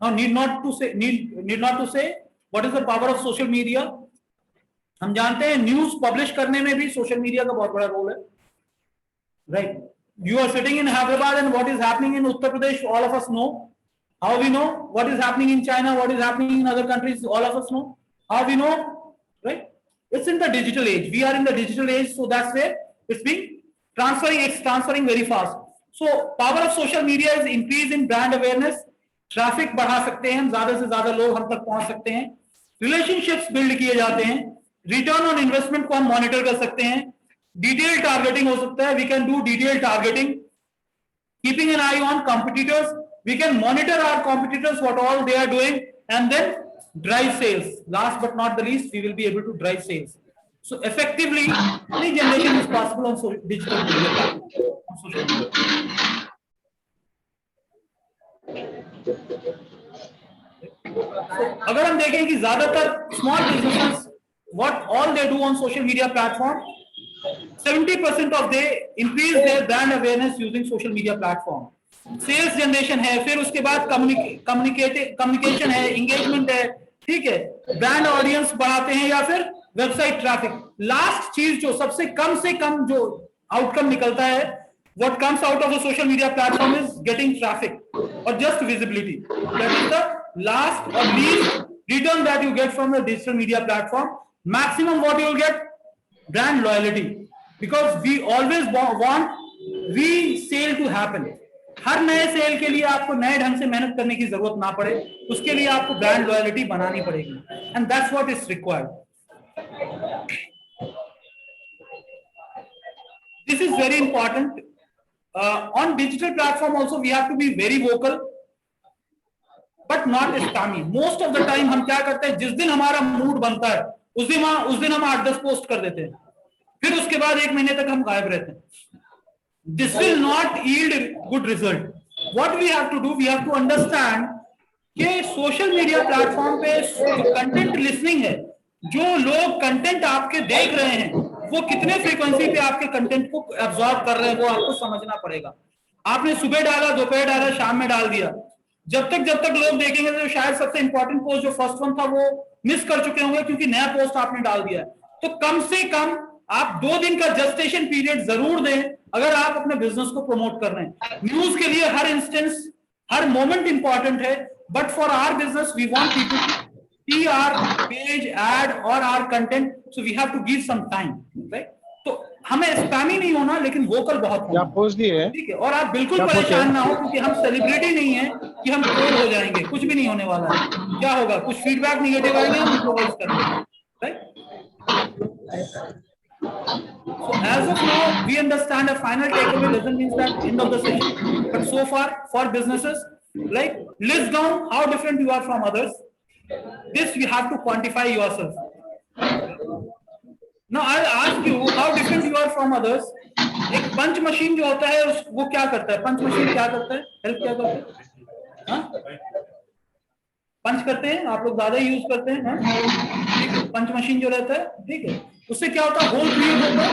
Now need not to say what is the power of social media। हम जानते हैं news publish करने में भी social media का बहुत बड़ा role है, right. You are sitting in Hyderabad and what is happening in Uttar Pradesh, all of us know. How we know what is happening in China, what is happening in other countries, all of us know. How we know, right? It's in the digital age. We are in the digital age, so that's where it's being transferring. It's transferring very fast. So power of social media is increase in brand awareness. Traffic बढ़ा सकते हैं हम, ज्यादा से ज्यादा लोग हम तक पहुंच सकते हैं, रिलेशनशिप्स बिल्ड किए जाते हैं, रिटर्न ऑन इन्वेस्टमेंट को हम मॉनिटर कर सकते हैं, डिटेल टारगेटिंग हो सकता है, we can do detail targeting, keeping an eye on competitors, we can monitor our competitors what all they are doing, and then drive sales. Last but not the least, we will be able to drive sales. So effectively, any generation is possible on digital media, on social media. अगर हम देखें कि ज्यादातर small businesses what all they do on social media platform, 70% of they increase their brand awareness using social media platform. Sales generation है, फिर उसके बाद communication है, एंगेजमेंट है, ठीक है, ब्रांड ऑडियंस बढ़ाते हैं, या फिर वेबसाइट ट्रैफिक। लास्ट चीज जो सबसे कम से कम जो आउटकम निकलता है, what comes out of the social media platform is getting traffic or just visibility. That is the last or least return that you get from the digital media platform. Maximum what you will get, brand loyalty, because we always want resale to happen. हर नए cell के लिए आपको नए ढंग से मेहनत करने की जरूरत ना पड़े, उसके लिए आपको ब्रांड लॉयल्टी बनानी पड़ेगी, and that's what is required. This is very important. On digital platform also we have to be very vocal but not spammy. Most of the time हम क्या करते हैं, जिस दिन हमारा मूड बनता है उस दिन हम 8-10 पोस्ट कर देते हैं, फिर उसके बाद 1 महीने तक हम गायब रहते हैं। This will not yield good result. What we have to do, we have to understand कि सोशल मीडिया प्लेटफॉर्म पे कंटेंट लिसनिंग है, जो लोग कंटेंट आपके देख रहे हैं वो कितने फ्रीक्वेंसी पे आपके कंटेंट को एब्जॉर्ब कर रहे हैं, वो आपको समझना पड़ेगा। आपने सुबह डाला, दोपहर डाला, शाम में डाल दिया, जब तक लोग देखेंगे तो शायद सबसे इंपॉर्टेंट पोस्ट जो फर्स्ट वन था वो मिस कर चुके होंगे, क्योंकि नया पोस्ट आपने डाल दिया है। तो कम से कम आप 2 दिन का जस्टेशन पीरियड जरूर दें अगर आप अपने बिजनेस को प्रमोट कर रहे हैं। न्यूज के लिए हर इंस्टेंस, हर मोमेंट इंपॉर्टेंट है, but for our business we want people to see our page, ad or our content, so we have to give some time, right? तो हमें स्पैमी नहीं होना, लेकिन वोकल बहुत होना। पोस्ट दी है, ठीक है, और आप बिल्कुल परेशान ना हो, क्योंकि हम सेलिब्रिटी नहीं है कि हम ट्रोल हो जाएंगे, कुछ भी नहीं होने वाला है। क्या होगा, कुछ फीडबैक निगेटिव आएंगे, हम इम्प्रोवाइज करेंगे, right? So as of now, we understand a final takeaway doesn't mean that end of the session, but so far for businesses, Like list down how different you are from others. This you have to quantify yourself. Now I'll ask you how different you are from others. एक पंच machine जो होता है वो क्या करता है? पंच machine क्या करता है? हेल्प क्या करता है? हाँ? पंच करते हैं आप लोग, ज्यादा यूज करते हैं, ठीक है? पंच मशीन जो रहता है, ठीक है, उससे क्या होता है? होल क्रिएट होता है.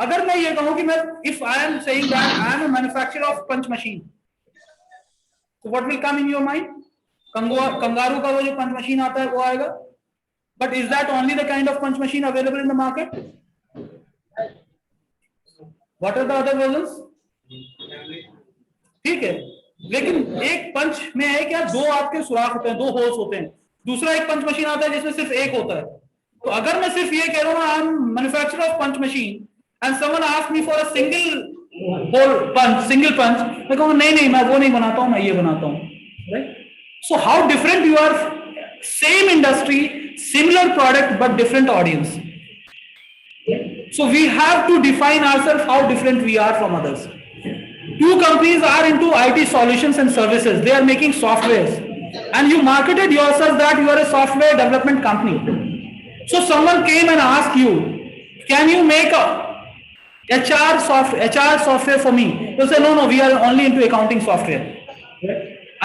अगर मैं ये कहूं कि मैं if I am saying that I am a manufacturer of punch machine, तो what will come in your mind? Kangaroo का वो जो पंच मशीन आता है वो आएगा. But is that only the kind of punch machine available in the market? What are the other versions? ठीक है, लेकिन एक पंच में है क्या? दो आपके सुराख होते हैं, दो होल्स होते हैं. दूसरा एक पंच मशीन आता है जिसमें सिर्फ एक होता है. तो अगर मैं सिर्फ ये कह रहा हूं I am manufacturer of punch machine and someone ask me for a single hole punch, single punch, मैं कहूंगा नहीं नहीं मैं वो नहीं बनाता हूं, मैं ये बनाता हूं. Right? So how different you are. Same industry, similar product but different audience. So we have to define ourselves how different we are from others. Two companies are into IT solutions and services. They are making softwares, and you marketed yourself that you are a software development company. So someone came and asked you, "Can you make a HR software for me?" You say, "No, we are only into accounting software."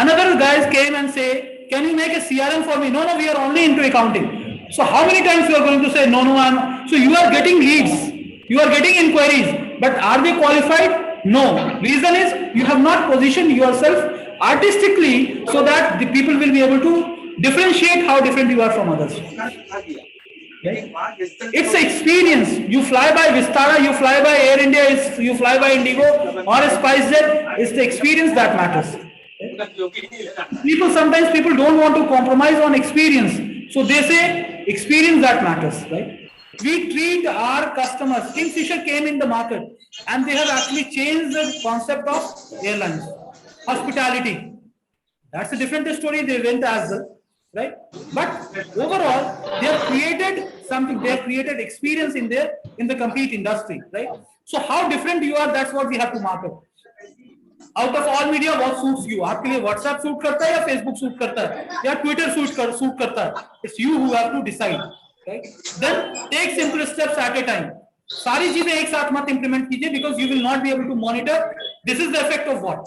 Another guys came and say, "Can you make a CRM for me?" No, we are only into accounting. So how many times you are going to say no? So you are getting leads, you are getting inquiries, but are they qualified? No. Reason is you have not positioned yourself artistically so that the people will be able to differentiate how different you are from others. Right? It's experience. You fly by Vistara, you fly by Air India, you fly by Indigo or SpiceJet. It's the experience that matters. Sometimes people don't want to compromise on experience, so they say experience that matters, right? We treat our customers. Kingfisher came in the market and they have actually changed the concept of airlines, hospitality. That's a different story. They went as well, right? But overall, they have created something. They have created experience in the complete industry, right? So how different you are, that's what we have to market. Out of all media what suits you? आपके लिए WhatsApp suit करता है या Facebook suit करता है या Twitter suit करता है? It's you who have to decide, right? Then take simple steps at a time. सारी चीजें एक साथ मत इंप्लीमेंट कीजिए because you will not be able to monitor this is the effect of what.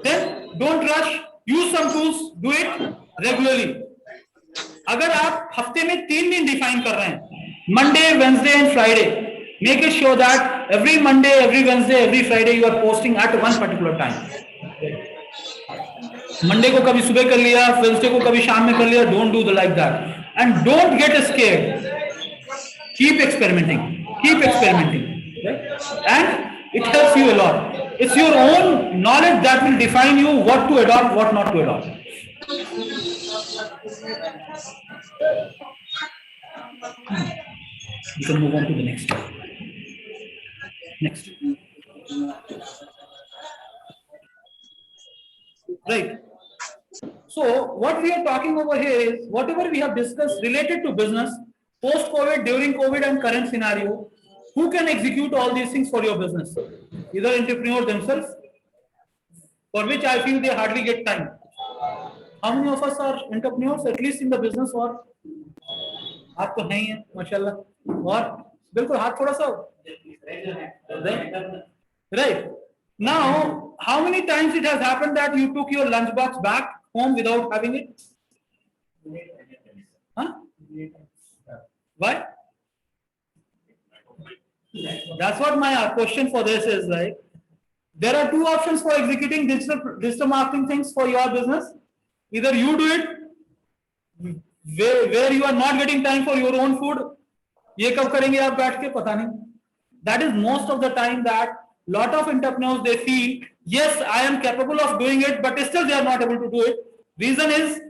Then don't rush, use some tools, do it regularly. अगर आप हफ्ते में 3 दिन डिफाइन कर रहे हैं, Monday, Wednesday and Friday, make it sure that every Monday, every Wednesday, every Friday you are posting at one particular time. Monday को कभी सुबह कर लिया, Wednesday को कभी शाम में कर लिया. Don't do like that and don't get scared. Keep experimenting, right? And it helps you a lot. It's your own knowledge that will define you what to adopt, what not to adopt. You can move on to the next. Right. So what we are talking over here is whatever we have discussed related to business, post-COVID, during COVID and current scenario, who can execute all these things for your business? Either entrepreneur themselves, for which I feel they hardly get time. How many of us are entrepreneurs, at least in the business? और आप तो नहीं है माशाल्लाह, और बिल्कुल हाथ थोड़ा सा. Right. Now, how many times it has happened that you took your lunchbox back home without having it? Huh? Why? That's what my question for this is, right? There are two options for executing digital marketing things for your business. Either you do it where you are not getting time for your own food. ये कब करेंगे आप बैठ के? पता नहीं. That is most of the time that lot of entrepreneurs they feel, yes, I am capable of doing it, but still they are not able to do it. Reason is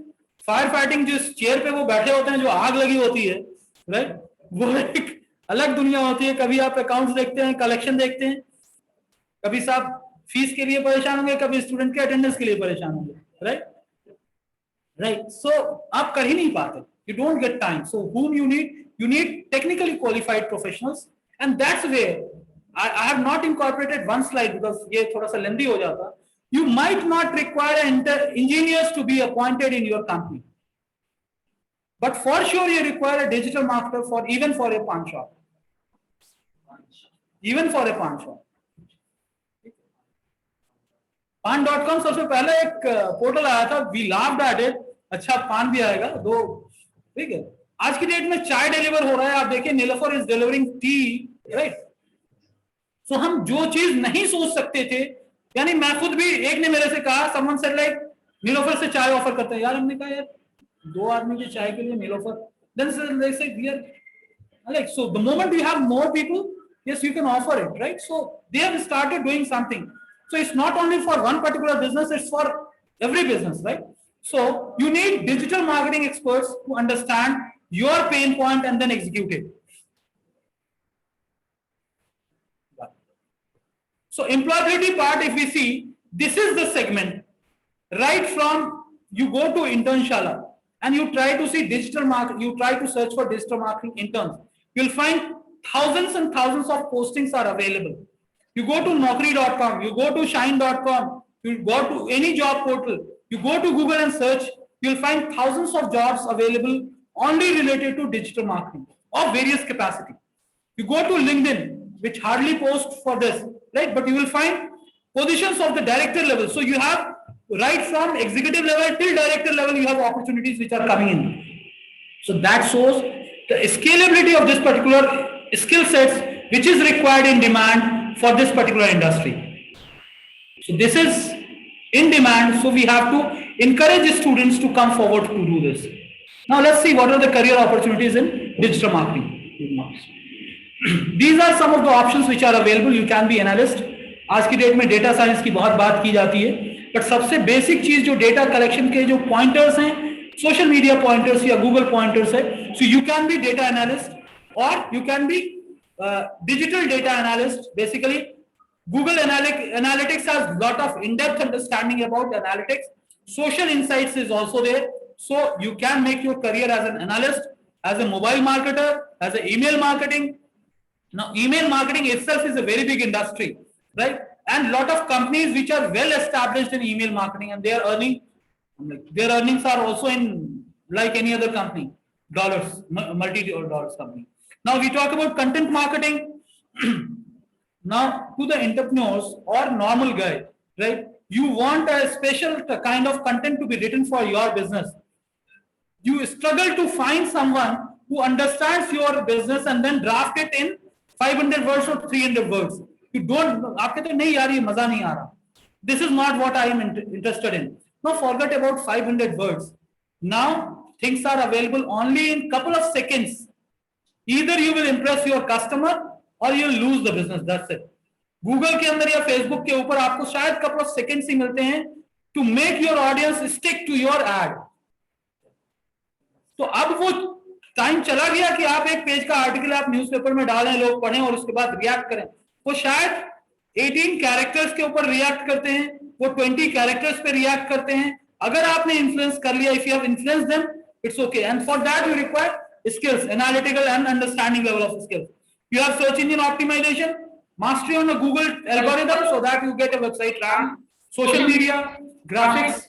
firefighting. जिस chair पे वो बैठे होते हैं, जो आग लगी होती है, right? वो एक अलग दुनिया होती है. कभी आप अकाउंट्स देखते हैं, कलेक्शन देखते हैं, कभी साहब फीस के लिए परेशान होंगे, कभी स्टूडेंट के अटेंडेंस के लिए परेशान होंगे, right? So आप कर ही नहीं पाते. You don't get time. So whom you need? You need technically qualified professionals, and that's where I have not incorporated one slide because ये थोड़ा सा lengthy हो जाता. You might not require engineers to be appointed in your company, but for sure you require a digital marketer for even for a pawn shop. Even for a pawn shop. Pan.com सबसे पहले एक portal आया था, we laughed at it. अच्छा पान भी आएगा दो, ठीक है. आज की डेट में चाय डिलीवर हो रहा है, आप देखिए Nilofar is delivering tea, right. So हम जो चीज नहीं सोच सकते थे, यानी मैं खुद भी, एक ने मेरे से कहा, समवन सेड लाइक नीलोफर से चाय ऑफर करते हैं. यार हमने कहा यार 2 आदमी की चाय के लिए Nilofar, then they say we are like, so the moment we have more people, yes you can offer it, right? So they have started doing something. So it's not only for one particular business, it's for every business, right? So you need digital marketing experts to understand your pain point and then execute it. So employability part, if we see, this is the segment, right from you go to Internshala and you try to see digital marketing, you try to search for digital marketing interns, you'll find thousands and thousands of postings are available. You go to Naukri.com, you go to Shine.com, you go to any job portal, you go to Google and search, you'll find thousands of jobs available only related to digital marketing of various capacity. You go to LinkedIn, which hardly posts for this, right? But you will find positions of the director level. So you have right from executive level till director level, you have opportunities which are coming in. So that shows the scalability of this particular skill sets which is required in demand for this particular industry. So this is in demand, so we have to encourage students to come forward to do this. Now let's see what are the career opportunities in digital marketing. These are some of the options which are available. You can be analyst. आज की date में data science की बहुत बात की जाती है, but सबसे बेसिक चीज जो डेटा कलेक्शन के जो पॉइंटर्स हैं, सोशल मीडिया पॉइंटर्स या गूगल पॉइंटर्स है. So you can be data analyst or you can be digital data analyst. Basically Google Analytics has lot of in-depth understanding about analytics. Social insights is also there, so you can make your career as an analyst, as a mobile marketer, as a email marketing. Now email marketing itself is a very big industry, right? And lot of companies which are well established in email marketing, and their earnings are also in like any other company, dollars, multi-dollars company. Now we talk about content marketing. Now to the entrepreneurs or normal guy, right? You want a special kind of content to be written for your business. You struggle to find someone who understands your business and then draft it in 500 words or 300 words. You don't, आप कहते नहीं यार ये मजा नहीं आ रहा. This is not what I am interested in. Now forget about 500 words. Now things are available only in couple of seconds. Either you will impress your customer or you will lose the business. That's it. Google के अंदर या Facebook के ऊपर आपको शायद couple of seconds ही मिलते हैं to make your audience stick to your ad. तो अब वो टाइम चला गया कि आप एक पेज का आर्टिकल आप न्यूज़पेपर में डालें, लोग पढ़ें और उसके बाद रिएक्ट करें. वो शायद 18 कैरेक्टर्स के ऊपर रिएक्ट करते हैं, वो 20 कैरेक्टर्स पे रिएक्ट करते हैं. अगर आपने इन्फ्लुएंस कर लिया, if you have influenced them, it's okay. And for that you require skills, analytical and understanding level of skills. You have search engine optimization, mastery on the Google algorithm, so that you get a website rank, social media, graphics,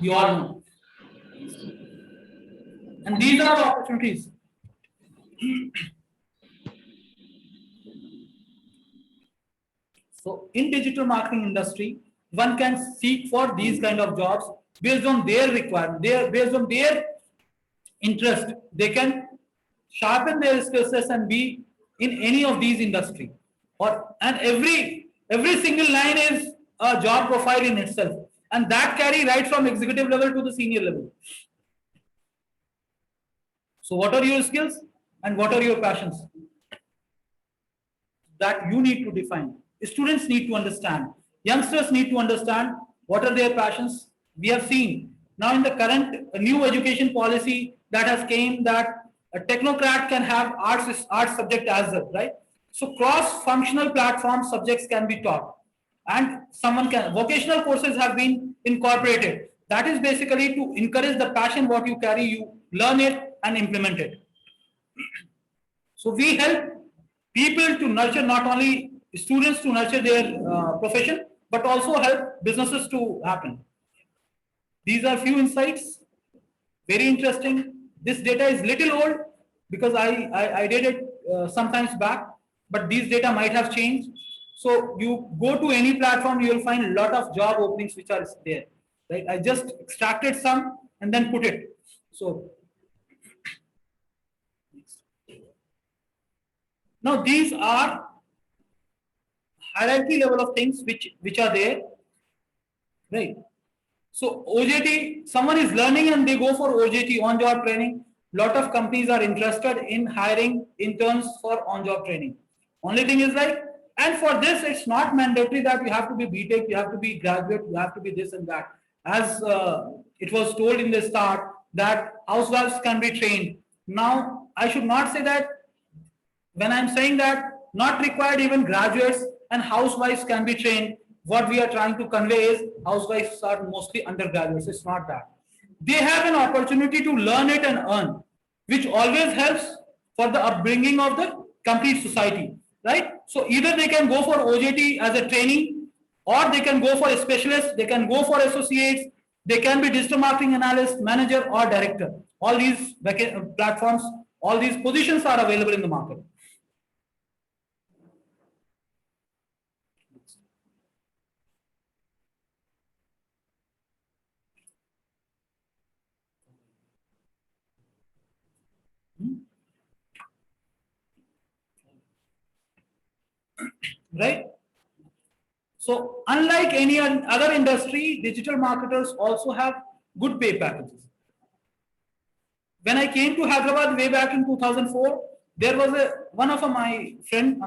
you all know. And these are the opportunities. So in digital marketing industry, one can seek for these kind of jobs based on their requirement, based on their interest. They can sharpen their skill sets and be in any of these industry. And every single line is a job profile in itself, and that carry right from executive level to the senior level. So what are your skills and what are your passions? That you need to define. Students need to understand. Youngsters need to understand what are their passions. We have seen now in the current new education policy that has came that a technocrat can have arts subject as well, right? So cross-functional platform subjects can be taught, and vocational courses have been incorporated. That is basically to encourage the passion what you carry, you learn it and implement it. So we help people to nurture, not only students to nurture their profession, but also help businesses to happen. These are few insights. Very interesting. This data is little old because I did it sometimes back, but these data might have changed. So you go to any platform, you will find a lot of job openings which are there. Right? I just extracted some and then put it. So now these are hierarchy level of things which are there, right? So OJT, someone is learning and they go for OJT, on job training. Lot of companies are interested in hiring interns for on job training. Only thing is like, and for this it's not mandatory that you have to be BTech, you have to be graduate, you have to be this and that. As it was told in the start that housewives can be trained. Now I should not say that. When I'm saying that not required, even graduates and housewives can be trained, what we are trying to convey is housewives are mostly undergraduates. It's not that. They have an opportunity to learn it and earn, which always helps for the upbringing of the complete society, right? So either they can go for OJT as a training, or they can go for a specialist, they can go for associates, they can be digital marketing analyst, manager, or director. All these platforms, all these positions are available in the market. Right? So unlike any other industry, digital marketers also have good pay packages. When I came to Hyderabad way back in 2004, there was one of my friend,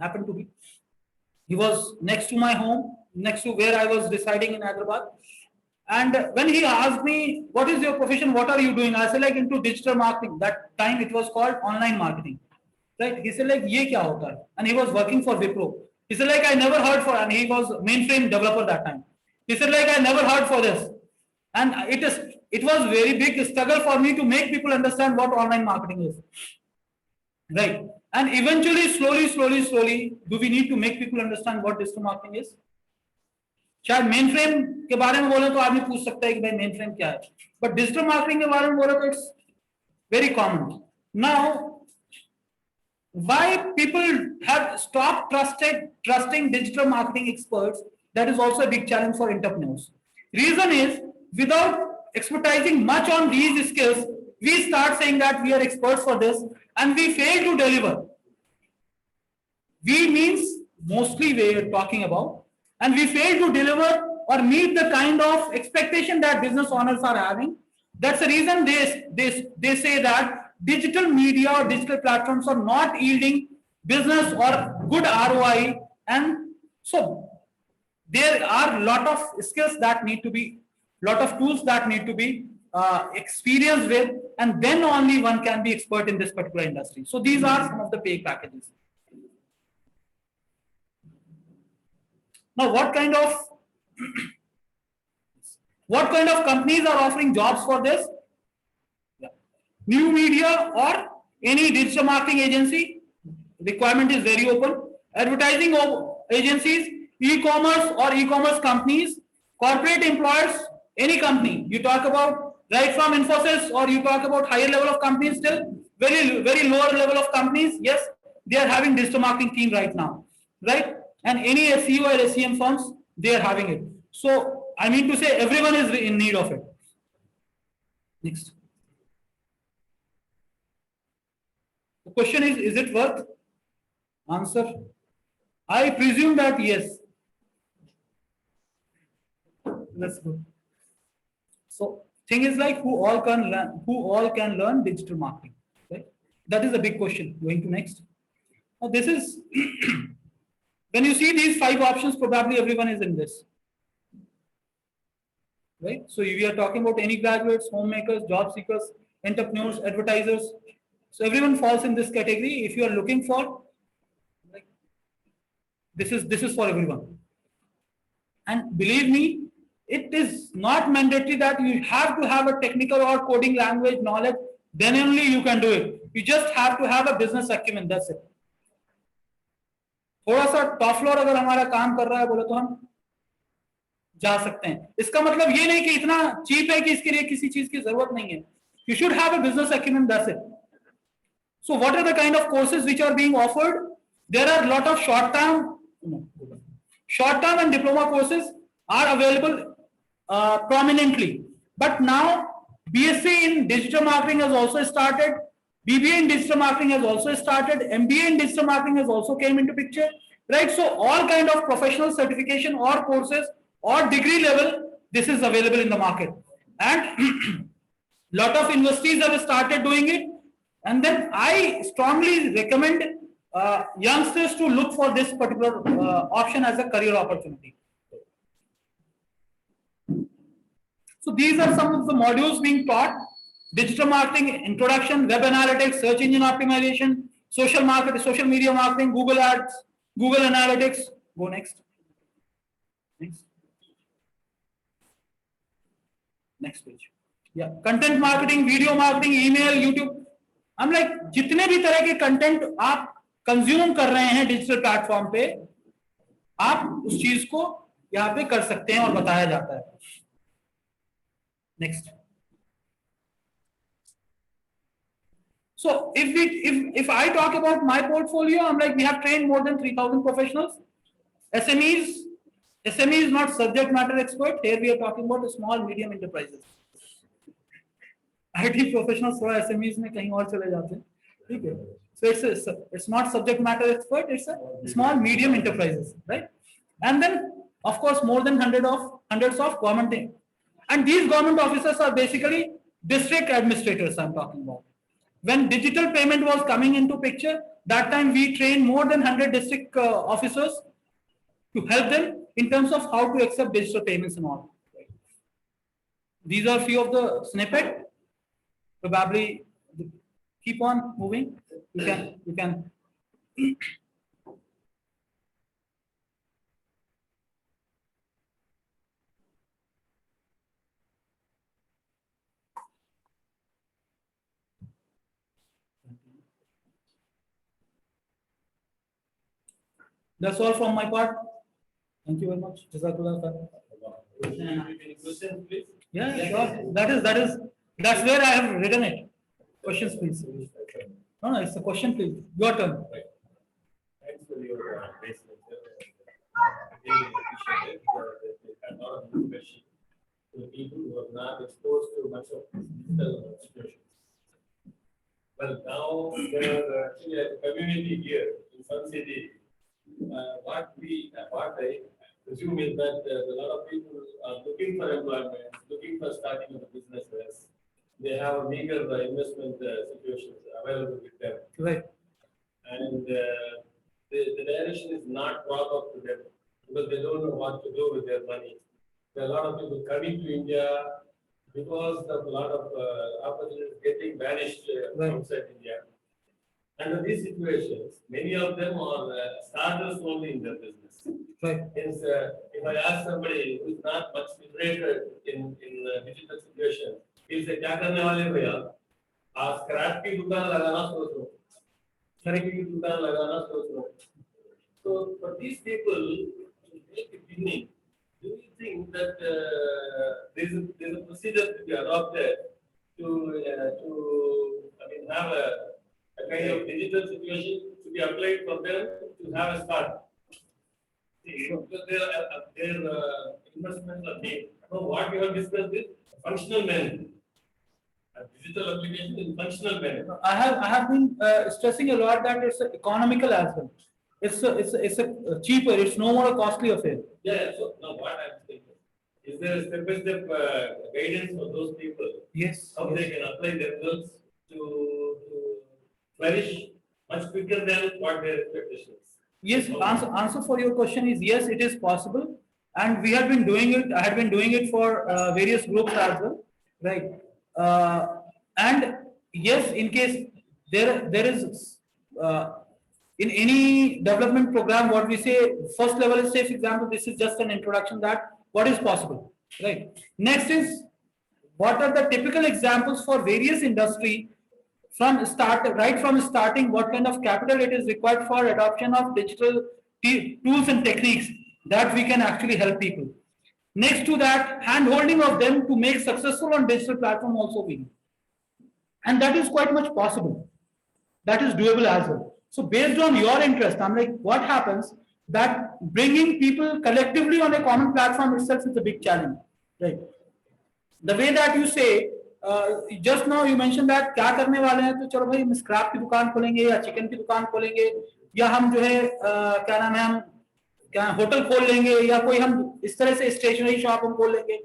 happened to be, he was next to my home, next to where I was residing in Hyderabad. And when he asked me, what is your profession? What are you doing? I said like into digital marketing. That time it was called online marketing. Right? He said like, ye kya hota hai? And he was working for Wipro. He said like, I never heard for, and he was mainframe developer that time. He said like, I never heard for this. And it was very big struggle for me to make people understand what online marketing is. Right? And eventually, slowly, do we need to make people understand what digital marketing is? शायद main frame के बारे में बोले तो आदमी पूछ सकता है कि भाई मेन फ्रेम क्या है, बट डिजिटल मार्केटिंग के बारे में बोले तो it's very common. Now why people have stopped trusting digital marketing experts, that is also a big challenge for entrepreneurs. Reason is, without expertising much on these skills, we start saying that we are experts for this and we fail to deliver. We means mostly we are talking about, and we fail to deliver or meet the kind of expectation that business owners are having. That's the reason they say that digital media or digital platforms are not yielding business or good ROI, and so there are a lot of skills that need to be, lot of tools that need to be experienced with, and then only one can be expert in this particular industry. So these are some of the pay packages. Now, what kind of companies are offering jobs for this? New media or any digital marketing agency, requirement is very open. Advertising agencies, e-commerce or e-commerce companies, corporate employers, any company. You talk about right from Infosys, or you talk about higher level of companies, still very lower level of companies. Yes, they are having digital marketing team right now, right? And any SEO or SEM firms, they are having it. So I mean to say, everyone is in need of it. Next. The question is it worth? Answer, I presume that yes. That's good. So thing is like, who all can learn digital marketing, right? That is a big question. Going to next. Now this is when you see these 5 options, probably everyone is in this, right? So we are talking about any graduates, homemakers, job seekers, entrepreneurs, advertisers. So everyone falls in this category. If you are looking for, like, this is for everyone. And believe me, it is not mandatory that you have to have a technical or coding language knowledge, then only you can do it. You just have to have a business acumen, that's it. थोड़ा सा top floor अगर हमारा काम कर रहा है बोले तो हम जा सकते हैं। इसका मतलब ये नहीं कि इतना चीप है कि इसके लिए किसी चीज की जरूरत नहीं है। You should have a business acumen, that's it. So what are the kind of courses which are being offered? There are a lot of short-term and diploma courses are available prominently. But now BSc in digital marketing has also started. BBA in digital marketing has also started. MBA in digital marketing has also came into picture, right? So all kind of professional certification or courses or degree level, this is available in the market, and lot of universities have started doing it. And then I strongly recommend youngsters to look for this particular option as a career opportunity. So these are some of the modules being taught: digital marketing introduction, web analytics, search engine optimization, social marketing, social media marketing, Google ads, Google analytics. Go next. Next page. Yeah, content marketing, video marketing, email, YouTube. हम like जितने भी तरह के content आप consume कर रहे हैं digital platform पे, आप उस चीज को यहाँ पे कर सकते हैं और बताया जाता है. Next. So if I talk about my portfolio, I'm like, we have trained more than 3,000 professionals. SME is not subject matter expert. Here we are talking about the small medium enterprises. IT professionals थोड़ा SMEs में कहीं और चले जाते हैं, ठीक है. So it's not subject matter expert. It's a small medium enterprises, right? And then of course more than hundreds of government, and these government officers are basically district administrators I'm talking about. When digital payment was coming into picture, that time we trained more than 100 district officers to help them in terms of how to accept digital payments and all. These are few of the snippet. Probably keep on moving. You can. That's all from my part. Thank you very much. Jazakallah khair. Any questions, please? Yeah, sure. That's where I have written it. Questions, please. No, it's a question, please. Your turn. Right. Thanks for your base lecture. Really appreciate it. There's a lot of information to the people who are not exposed to much of digital situations. Well, now there are actually a community here in Sun City. What I presume is that a lot of people are looking for employment, looking for starting of businesses. They have meager investment situations available with them. Right. And the direction is not brought up to them because they don't know what to do with their money. There are a lot of people coming to India because of a lot of opportunities getting vanished outside India. Under these situations, many of them are starters only in their business. Right. Hence, if I ask somebody who is not much literated in digital situation, he'll say, "क्या करने वाले भैया? आज scrap की दुकान लगाना सोच रहा हूँ, खरीदी की दुकान लगाना सोच रहा हूँ." So for these people to make a beginning, do you think that there's a procedure to be adopted to have a kind of digital situation to be applied for them to have a start? Because their investments are made. So what we have discussed is functional manner. A digital application in functional manner. I have been stressing a lot that it's economical as well. It's a cheaper. It's no more a costly affair. Yeah. So now what I'm saying is there a step-by-step guidance for those people? Yes. How they can apply themselves to flourish much quicker than what their expectations. Yes. Answer for your question is yes. It is possible, and we have been doing it. I had been doing it for various groups as well, right? And yes, in case there is in any development program, what we say first level is, say for example, this is just an introduction that what is possible, right? Next is what are the typical examples for various industry right from starting, what kind of capital it is required for adoption of digital tools and techniques that we can actually help people. Next to that, hand holding of them to make successful on digital platform also we need. And that is quite much possible. That is doable as well. So based on your interest, I'm like, what happens that bringing people collectively on a common platform itself is a big challenge, right? The way that you say, just now you mentioned that क्या करने वाले हैं, तो चलो भाई हम scrap की दुकान खोलेंगे या चिकन की दुकान खोलेंगे या हम जो है क्या नाम है, हम क्या होटल खोल लेंगे या कोई हम इस तरह से स्टेशनरी शॉप हम खोल लेंगे.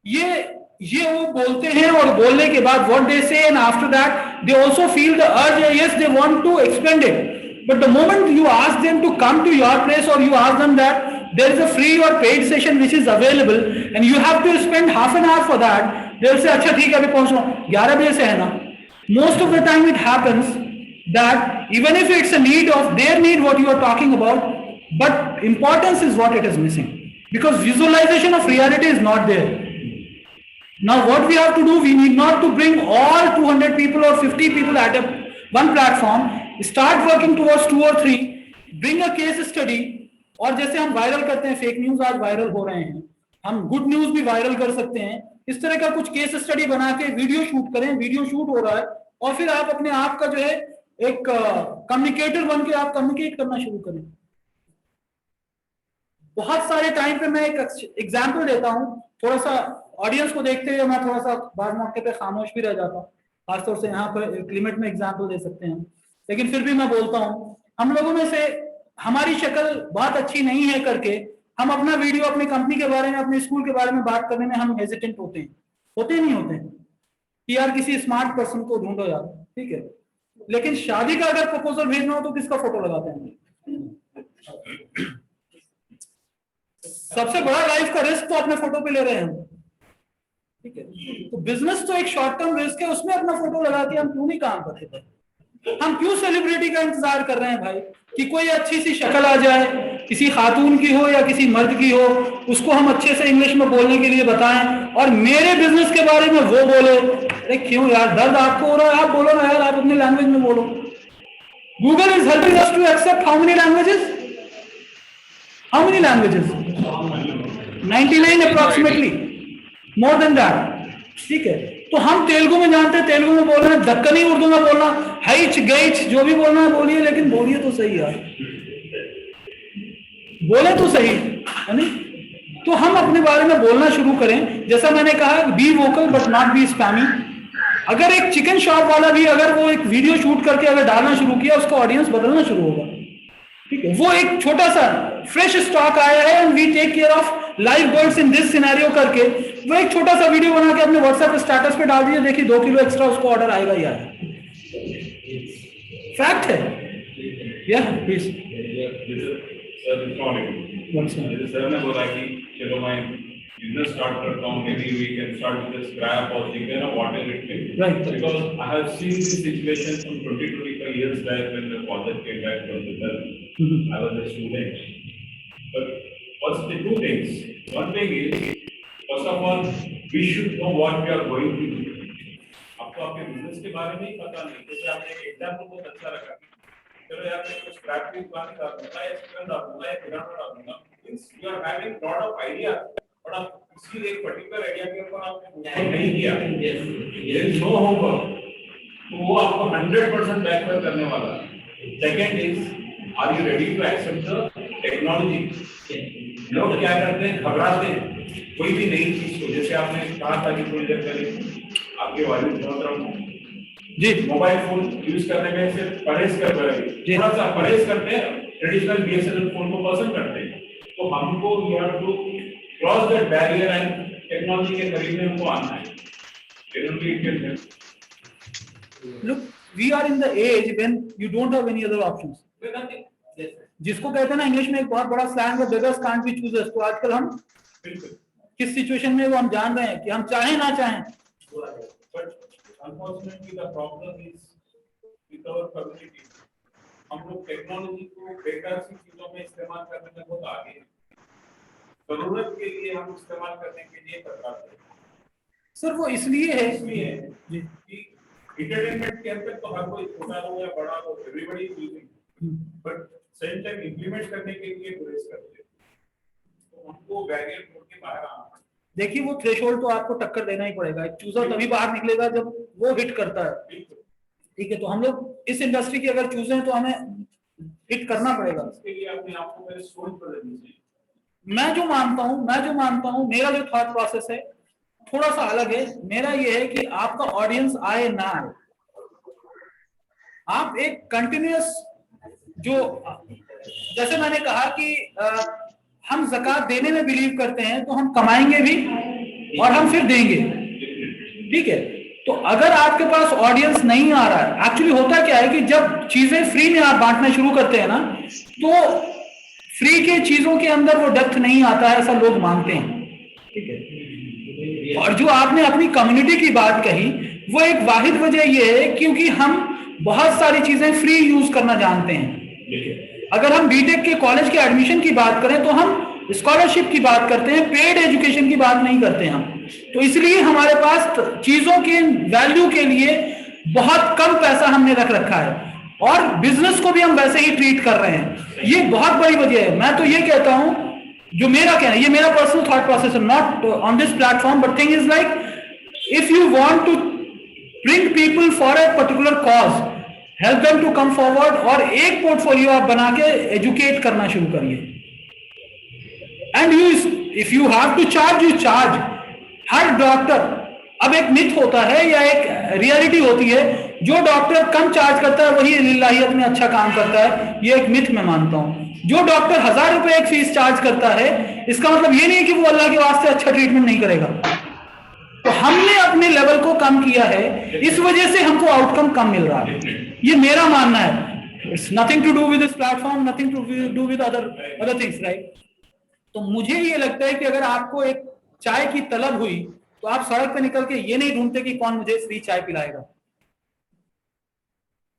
ये वो बोलते हैं और बोलने के बाद what they say and after that they also feel the urge, yes they want to expand it, but the moment you ask them to come to your place or you ask them that there is a free or paid session which is available and you have to spend half an hour for that, they will say अच्छा ठीक है अभी पहुंच रहा हूं 11 बजे से है ना. Most of the time it happens that even if it's a need of their need what you are talking about, but importance is what it is missing because visualization of reality is not there. Now what we have to do, we need not to bring all 200 people or 50 people at one platform, start working towards 2 or 3, bring a case study. और जैसे हम viral करते हैं, fake news आज viral हो रहे हैं, हम गुड न्यूज भी वायरल कर सकते हैं. इस तरह का कुछ केस स्टडी बना के वीडियो शूट करें, वीडियो शूट हो रहा है और फिर आप अपने आप का जो है एक कम्युनिकेटर बन के आप कम्युनिकेट करना शुरू करें. बहुत सारे टाइम पे मैं एक एग्जाम्पल देता हूं, थोड़ा सा ऑडियंस को देखते हुए मैं थोड़ा सा बाद मौके पे खामोश भी रह जाता हूँ, खासतौर से यहाँ पर लिमिट में एग्जाम्पल दे सकते हैं, लेकिन फिर भी मैं बोलता हूँ. हम लोगों में से हमारी शक्ल बहुत अच्छी नहीं है करके हम अपना वीडियो अपनी कंपनी के बारे में, अपने स्कूल के बारे में बात करने में हम हेजिटेंट होते हैं. नहीं होते हैं कि यार किसी स्मार्ट पर्सन को ढूंढो यार, ठीक है, लेकिन शादी का अगर प्रपोजल भेजना हो तो किसका फोटो लगाते हैं? सबसे बड़ा लाइफ का रिस्क तो अपने फोटो पे ले रहे हैं, ठीक है. तो बिजनेस तो एक शॉर्ट टर्म रिस्क है, उसमें अपना फोटो लगा के हम क्यों नहीं काम करते भाई? हम क्यों सेलिब्रिटी का इंतजार कर रहे हैं भाई कि कोई अच्छी सी शक्ल आ जाए, किसी खातून की हो या किसी मर्द की हो, उसको हम अच्छे से इंग्लिश में बोलने के लिए बताएं और मेरे बिजनेस के बारे में वो बोले. अरे क्यों यार, दर्द आपको हो रहा है, आप बोलो ना यार, आप अपनी लैंग्वेज में बोलो. Google is helping us to accept how many languages? 99 approximately, more than that, ठीक है. तो हम तेलुगु में जानते हैं, तेलुगु में बोल रहे हैं, दक्कनी उर्दू में बोलना, हाइच गैच जो भी बोलना है बोलिए, लेकिन बोलिए तो सही यार, बोले तो सही है नहीं. तो हम अपने बारे में बोलना शुरू करें. जैसा मैंने कहा, be vocal but not be spammy. अगर एक चिकन शॉप वाला भी अगर वो एक वीडियो शूट करके अगर डालना शुरू किया, उसका ऑडियंस बदलना शुरू होगा, ठीक है. वो एक छोटा सा फ्रेश स्टॉक आया है and we take care of live birds in this scenario करके वो एक छोटा सा वीडियो बना के अपने व्हाट्सएप स्टेटस पे डाल दीजिए, देखिए 2 किलो एक्स्ट्रा उसको ऑर्डर आएगा यार. फैक्ट है. या प्लीज सर ने बोला कि चलो मैं बिजनेस स्टार्ट करता हूँ, maybe we can start with a scrap or chicken or whatever it may be. Right. Because I have seen this situation from 20-25 years back when the father came back from the health. I was a student. But what's the two things? One thing is, first of all, we should know what we are going to do. आपको आपके business के बारे में ही पता नहीं. जैसे आपने एक एग्जाम्पल बहुत अच्छा रखा, चलो यार मैं कुछ स्क्रैप की दुकान डाल दूंगा या चिकन डाल दूंगा या किराना डाल दूंगा. Means you are having lot of ideas. और आप किसी एक पर्टिकुलर आइडिया के ऊपर आपने नहीं किया, there is no homework, तो वो आपको 100% बैकवर्ड करने वाला है. Second is, are you ready to accept the technology? लोग क्या करते हैं, घबराते हैं कोई भी नई चीज को. जैसे आपने कहा था कि थोड़ी देर पहले आपके वॉल्यूम बहुत रहा जी, मोबाइल फोन यूज करने में से परहेज कर रहे हैं, थोड़ा सा परहेज करते हैं, ट्रेडिशनल बीएसएनएल फोन को पसंद करते हैं. तो हमको you have to cross that barrier and technology के करीब में हमको आना है. Look, we are in the age when you don't have any other options. जिसको कहते हैं ना इंग्लिश में एक बहुत बड़ा स्लैंग है, beggars can't be choosers. तो आजकल हम किस सिचुएशन में वो हम जान रहे हैं कि हम चाहें ना चाहें. But unfortunately the problem is with our community. हम लोग टेक्नोलॉजी को बेकार सी चीजों में इस्तेमाल करने में बहुत आगे हैं. जरूरत के लिए हम इस्तेमाल करने के लिए कतराते हैं. सर वो इसलिए है जी कि इंटरटेनमेंट के अंदर तो हर कोई छोटा हो या बड़ा हो, everybody is using, but same time implement करने के लिए गुरेज करते हैं. उनको बैरियर तोड़ के बाहर आना पड़ता देखिए वो थ्रेशोल्ड तो आपको टक्कर देना ही पड़ेगा, एक चूजा तभी बाहर निकलेगा जब वो हिट करता है। है। बिल्कुल। ठीक है, तो हम लोग इस इंडस्ट्री के अगर चूजे हैं तो हमें हिट करना पड़ेगा। इसके लिए अपने आप को पहले सोच बदलनी चाहिए। मैं जो मानता हूँ मेरा जो थॉट प्रोसेस है थोड़ा सा अलग है। मेरा ये है कि आपका ऑडियंस आए ना आए, आप एक कंटिन्यूअस जो, जैसे मैंने कहा कि हम ज़कात देने में बिलीव करते हैं तो हम कमाएंगे भी और हम फिर देंगे। ठीक है, तो अगर आपके पास ऑडियंस नहीं आ रहा है, एक्चुअली होता क्या है कि जब चीजें फ्री में आप बांटना शुरू करते हैं ना, तो फ्री के चीजों के अंदर वो डेप्थ नहीं आता है, ऐसा लोग मानते हैं। ठीक है, और जो आपने अपनी कम्युनिटी की बात कही वो एक वाहिद वजह ये है क्योंकि हम बहुत सारी चीजें फ्री यूज करना जानते हैं। अगर हम बीटेक के कॉलेज के एडमिशन की बात करें तो हम स्कॉलरशिप की बात करते हैं, पेड एजुकेशन की बात नहीं करते हम। तो इसलिए हमारे पास चीजों के वैल्यू के लिए बहुत कम पैसा हमने रख रखा है और बिजनेस को भी हम वैसे ही ट्रीट कर रहे हैं। ये बहुत बड़ी वजह है। मैं तो ये कहता हूं, जो मेरा कहना है, ये मेरा पर्सनल थॉट प्रोसेस है, not on this platform, but thing is like if you want to bring people for a particular cause, help them to come forward, और एक पोर्टफोलियो आप बना के एजुकेट करना शुरू करिए। And you, if you have to charge, you charge. हर doctor, अब एक मिथ होता है या एक रियलिटी होती है, जो डॉक्टर कम चार्ज करता है वही लिल्लाहियत में अच्छा काम करता है, ये एक मिथ मैं मानता हूं। जो डॉक्टर 1000 रुपए एक फीस चार्ज करता है, इसका मतलब ये नहीं कि वो अल्लाह के वास्ते अच्छा ट्रीटमेंट नहीं करेगा। तो हमने अपने लेवल को कम किया है, इस वजह से हमको आउटकम कम मिल रहा है, ये मेरा मानना है। It's nothing to do with this platform, nothing to do with other things, right. तो मुझे ये लगता है कि अगर आपको एक चाय की तलब हुई तो आप सड़क पे निकल के ये नहीं ढूंढते कि कौन मुझे फ्री चाय पिलाएगा।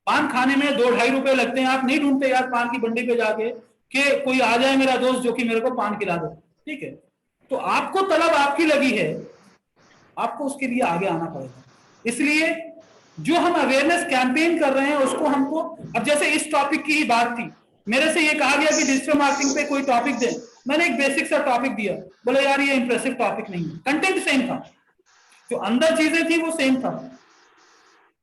पान खाने में 2-2.5 रुपए लगते हैं, आप नहीं ढूंढते यार पान की बंडी पे जाके कि कोई आ जाए मेरा दोस्त जो कि मेरे को पान खिला दे। ठीक है, तो आपको तलब आपकी लगी है, आपको उसके लिए आगे आना पड़ेगा। इसलिए जो हम अवेयरनेस कैंपेन कर रहे हैं उसको हमको, अब जैसे इस टॉपिक की ही बात थी, मेरे से ये कहा गया कि डिजिटल मार्केटिंग पे कोई टॉपिक दे, मैंने एक बेसिक सा टॉपिक दिया, बोले यार ये इंप्रेसिव टॉपिक नहीं है, कंटेंट सेम था, जो अंदर चीजें थी वो सेम था।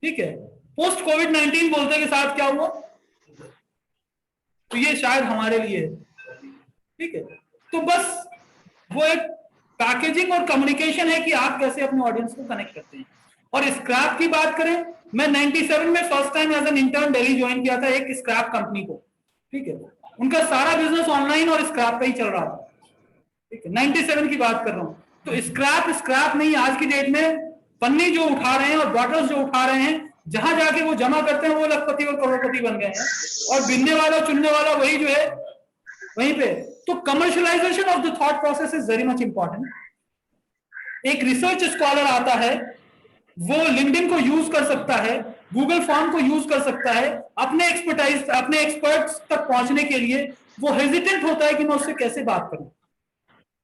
ठीक है, पोस्ट कोविड-19 बोलते के साथ क्या हुआ, तो ये शायद हमारे लिए है। ठीक है, तो बस वो एक पैकेजिंग और कम्युनिकेशन है कि आप कैसे अपने ऑडियंस को कनेक्ट करते हैं। और स्क्रैप की बात करें, मैं 97 में first time as an intern Delhi join किया था एक स्क्रैप कंपनी को। ठीक है, उनका सारा बिजनेस ऑनलाइन और स्क्रैप पे ही चल रहा था। ठीक है, 97 की बात कर रहा हूं। तो स्क्रैप नहीं, आज की डेट में पन्नी जो उठा रहे हैं और बॉटल्स जो उठा रहे हैं, जहां जाके वो जमा करते हैं वो लखपति और करोड़पति बन गए हैं, और बिनने वाला चुनने वाला वही जो है वहीं पे। तो commercialisation of the thought process is very much important. एक रिसर्च स्कॉलर आता है, वो लिंक्डइन को यूज कर सकता है, गूगल फॉर्म को यूज कर सकता है, अपने एक्सपर्टाइज, अपने एक्सपर्ट्स तक पहुंचने के लिए वो हेजिटेंट होता है कि मैं उससे कैसे बात करूं,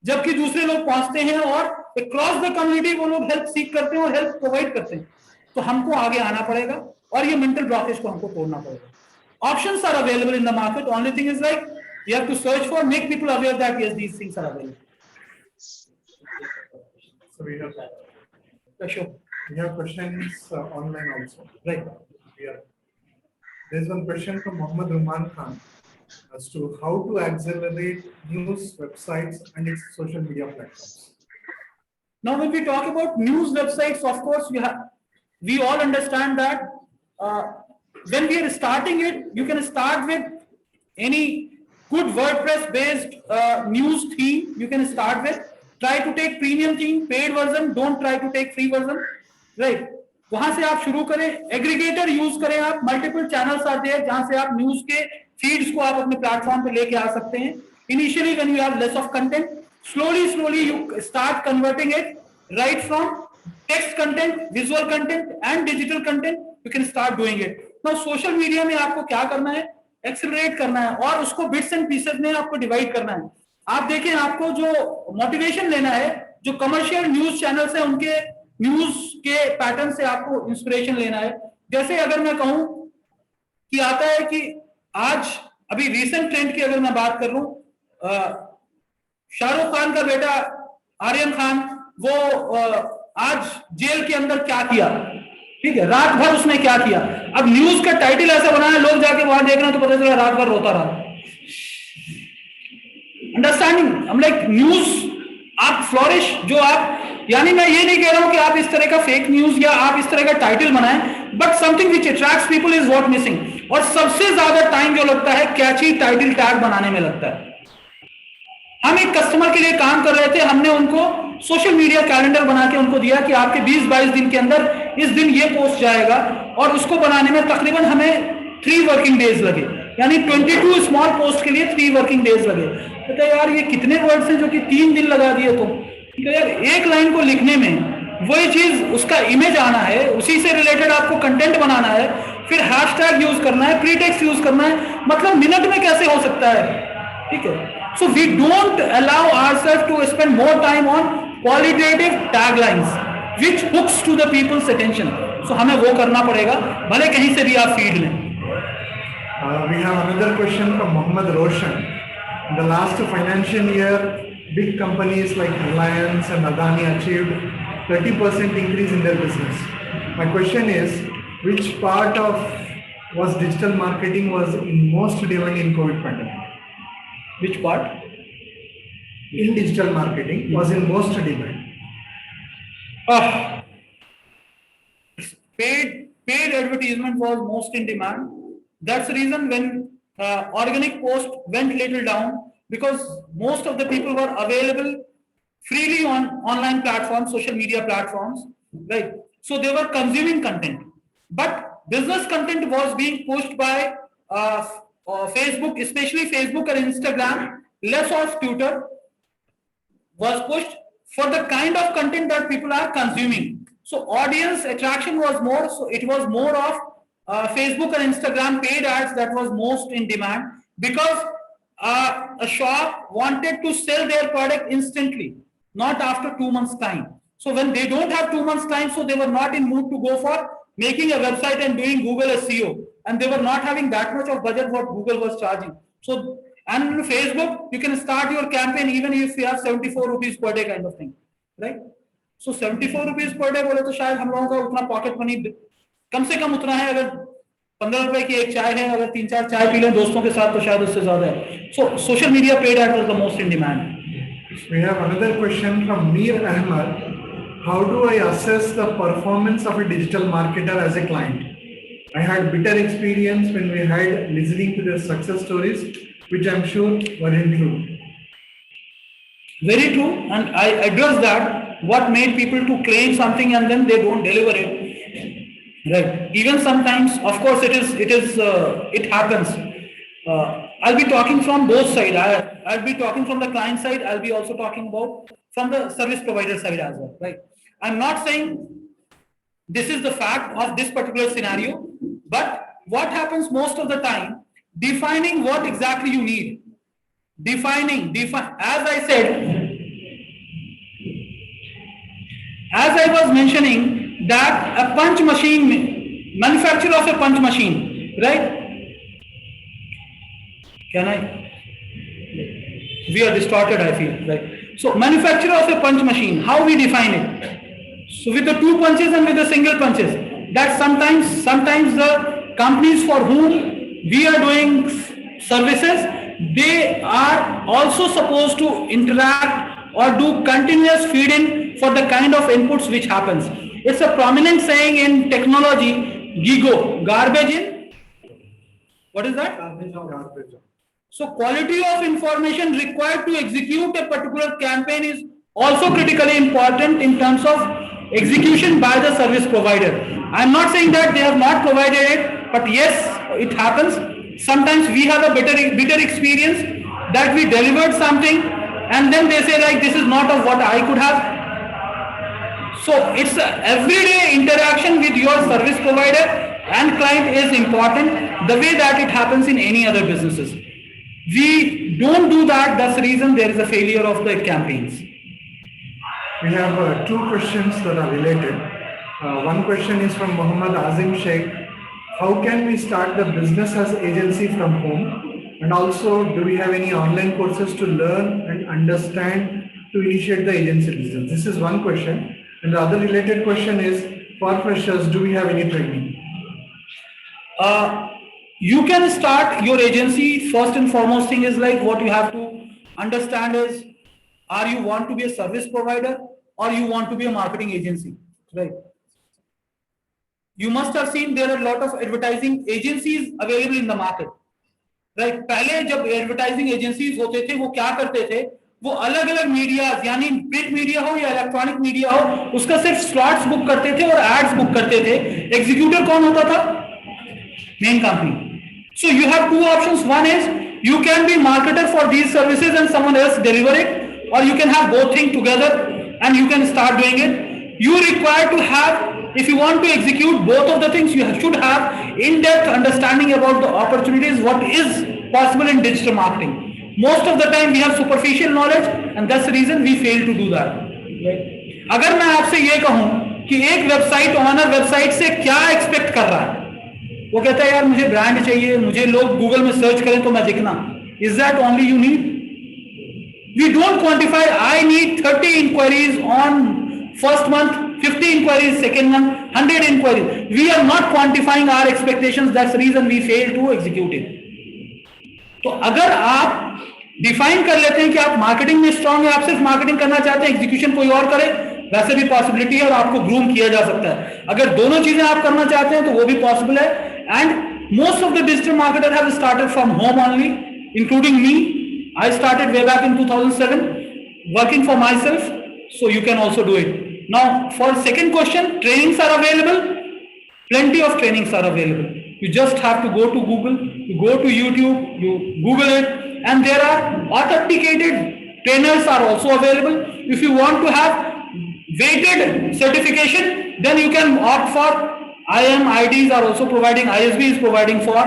जबकि दूसरे लोग पहुंचते हैं और अक्रॉस द कम्युनिटी वो लोग हेल्प सीख करते हैं और हेल्प प्रोवाइड करते हैं। तो हमको आगे आना पड़ेगा और ये मेंटल ब्लॉकेज को हमको तोड़ना पड़ेगा। Options are available in the market, only thing is like you have to search for, make people aware that yes, these things are available. So we have Sure. we have questions online also. Right. Yeah. There's one question from Mohammed Rahman Khan as to how to accelerate news websites and its social media platforms. Now, when we talk about news websites, of course, we all understand that when we are starting it, you can start with any good WordPress based news theme. You can start with, try to take premium theme, paid version, don't try to take free version, right? वहां से आप शुरू करें, aggregator use करें आप, multiple channels आते हैं जहां से आप न्यूज के फीड्स को आप अपने प्लेटफॉर्म पे लेके आ सकते हैं। Initially when you have less of content, slowly you start converting it right from text content, visual content and digital content, you can start doing it. Now social media में आपको क्या करना है, एक्सेलरेट करना है और उसको बिट्स एंड पीसेस में आपको डिवाइड करना है। आप देखें, आपको जो मोटिवेशन लेना है, जो कमर्शियल न्यूज चैनल्स हैं उनके न्यूज के पैटर्न से आपको इंस्पिरेशन लेना है। जैसे अगर मैं कहूं कि आता है कि आज अभी रीसेंट ट्रेंड की अगर मैं बात कर लूं, शाहरुख खान का बेटा आर्यन खान वो आज जेल के अंदर क्या किया, ठीक है, रात भर उसने क्या किया। अब न्यूज का टाइटल ऐसा बनाया, लोग जाके वहां देख रहे हैं तो पता चला रात भर रोता रहा। अंडरस्टैंडिंग, हम लाइक न्यूज आप फ्लोरिश, जो आप, यानी मैं ये नहीं कह रहा हूं कि आप इस तरह का फेक न्यूज या आप इस तरह का टाइटल बनाएं, but something which attracts people is what missing. और सबसे ज्यादा टाइम जो लगता है कैची टाइटल टैग बनाने में लगता है। हम एक कस्टमर के लिए काम कर रहे थे, हमने उनको सोशल मीडिया कैलेंडर बना के उनको दिया कि आपके 20-22 दिन के अंदर इस दिन ये पोस्ट जाएगा, और उसको बनाने में तकरीबन हमें 3 वर्किंग डेज लगे, यानी 22 स्मॉल पोस्ट के लिए 3 वर्किंग डेज लगे। कहते यार ये कितने वर्ड्स हैं जो कि 3 दिन लगा दिए तुम। तो यार एक लाइन को लिखने में वही चीज, उसका इमेज आना है, उसी से रिलेटेड आपको कंटेंट बनाना है, फिर हैशटैग यूज करना है, प्रीटेक्स्ट यूज करना है, मतलब मिनट में कैसे हो सकता है, ठीक है। So we don't allow ourselves to spend more time on qualitative taglines which hooks to the people's attention. So हमें वो करना पड़ेगा, भले कहीं से भी आप फीड लें। We have another question from Mohammad Roshan. In the last financial year, big companies like Reliance and Adani achieved 30% increase in their business. My question is, which part of was digital marketing was in most demand in COVID pandemic? Which part? In digital marketing was in most demand. Paid advertisement was most in demand. That's the reason when organic post went little down, because most of the people were available freely on online platforms, social media platforms, right? So they were consuming content, but business content was being pushed by Facebook, especially Facebook and Instagram, less of Twitter, was pushed for the kind of content that people are consuming. So audience attraction was more, so it was more of Facebook and Instagram paid ads that was most in demand, because a shop wanted to sell their product instantly, not after 2 months time. So when they don't have 2 months time, so they were not in mood to go for making a website and doing Google SEO, and they were not having that much of budget what Google was charging. So, and in Facebook, you can start your campaign even if you have 74 rupees per day kind of thing, right? So 74 rupees per day बोले तो शायद हम लोगों का उतना pocket money कम से कम उतना है, अगर 15 रुपए की एक चाय है, अगर 3-4 चाय पी लें दोस्तों के साथ तो शायद उससे ज्यादा है। So social media paid ad was the most in demand. We have another question from Mir Ahmad. How do I assess the performance of a digital marketer as a client? I had bitter experience when we had listening to their success stories, which I'm sure weren't true. Very true, and I address that. What made people to claim something and then they don't deliver it, right? Even sometimes, of course, it happens. I'll be talking from both sides. I'll be talking from the client side. I'll be also talking about from the service provider side as well, right? I'm not saying this is the fact of this particular scenario, but what happens most of the time, defining what exactly you need. As I said, as I was mentioning that a punch machine, manufacturer of a punch machine, right? We are distorted, I feel, right? So manufacturer of a punch machine, how we define it? So with the 2 punches and with the single punches, that sometimes the companies for whom we are doing services, they are also supposed to interact or do continuous feed-in for the kind of inputs which happens. It's a prominent saying in technology, GIGO, garbage in, what is that? Garbage. So quality of information required to execute a particular campaign is also critically important in terms of execution by the service provider. I'm not saying that they have not provided it, but yes, it happens. Sometimes we have a bitter experience that we delivered something and then they say like this is not of what I could have. So it's a everyday interaction with your service provider and client is important, the way that it happens in any other businesses. We don't do that, that's the reason there is a failure of the campaigns. We have 2 questions that are related. One question is from Muhammad Azim Sheikh. How can we start the business as agency from home? And also, do we have any online courses to learn and understand to initiate the agency business? This is one question. And the other related question is, for freshers, do we have any training? You can start your agency. First and foremost thing is like what you have to understand is, are you want to be a service provider or you want to be a marketing agency, right? You must have seen there are a lot of advertising agencies available in the market, right? पहले जब advertising agencies होते थे वो क्या करते थे, वो अलग अलग मीडिया यानी प्रिंट मीडिया हो या इलेक्ट्रॉनिक मीडिया हो उसका सिर्फ स्लॉट्स बुक करते थे और एड्स बुक करते थे. एग्जीक्यूटर कौन होता था? Main company. So you have two options. One is you can be marketer for these services and someone else deliver it, or you can have both things together and you can start doing it. You require to have, if you want to execute both of the things, you should have in-depth understanding about the opportunities, what is possible in digital marketing. Most of the time we have superficial knowledge and that's the reason we fail to do that. अगर मैं आपसे ये कहूं कि एक website owner website से क्या expect कर रहा है, वो कहता है यार मुझे ब्रांड चाहिए, मुझे लोग गूगल में सर्च करें तो मैं दिखना. Is that only you need? We don't quantify. I need 30 inquiries on first month, 50 inquiries second month, 100 inquiries. We are not quantifying our expectations. That's the reason we fail to execute it. तो अगर आप define कर लेते हैं कि आप marketing में strong है, आप सिर्फ मार्केटिंग करना चाहते हैं, एग्जीक्यूशन कोई और करे, वैसे भी पॉसिबिलिटी है और आपको ग्रूम किया जा सकता है. अगर दोनों चीजें आप करना चाहते हैं तो वो भी पॉसिबल है. And most of the digital marketer have started from home only, including me. I started way back in 2007 working for myself, so you can also do it. Now for second question, trainings are available. Plenty of trainings are available. You just have to go to Google, you go to YouTube, you Google it, and there are authenticated trainers are also available. If you want to have weighted certification, then you can opt for IM. IDs are also providing, ISB is providing for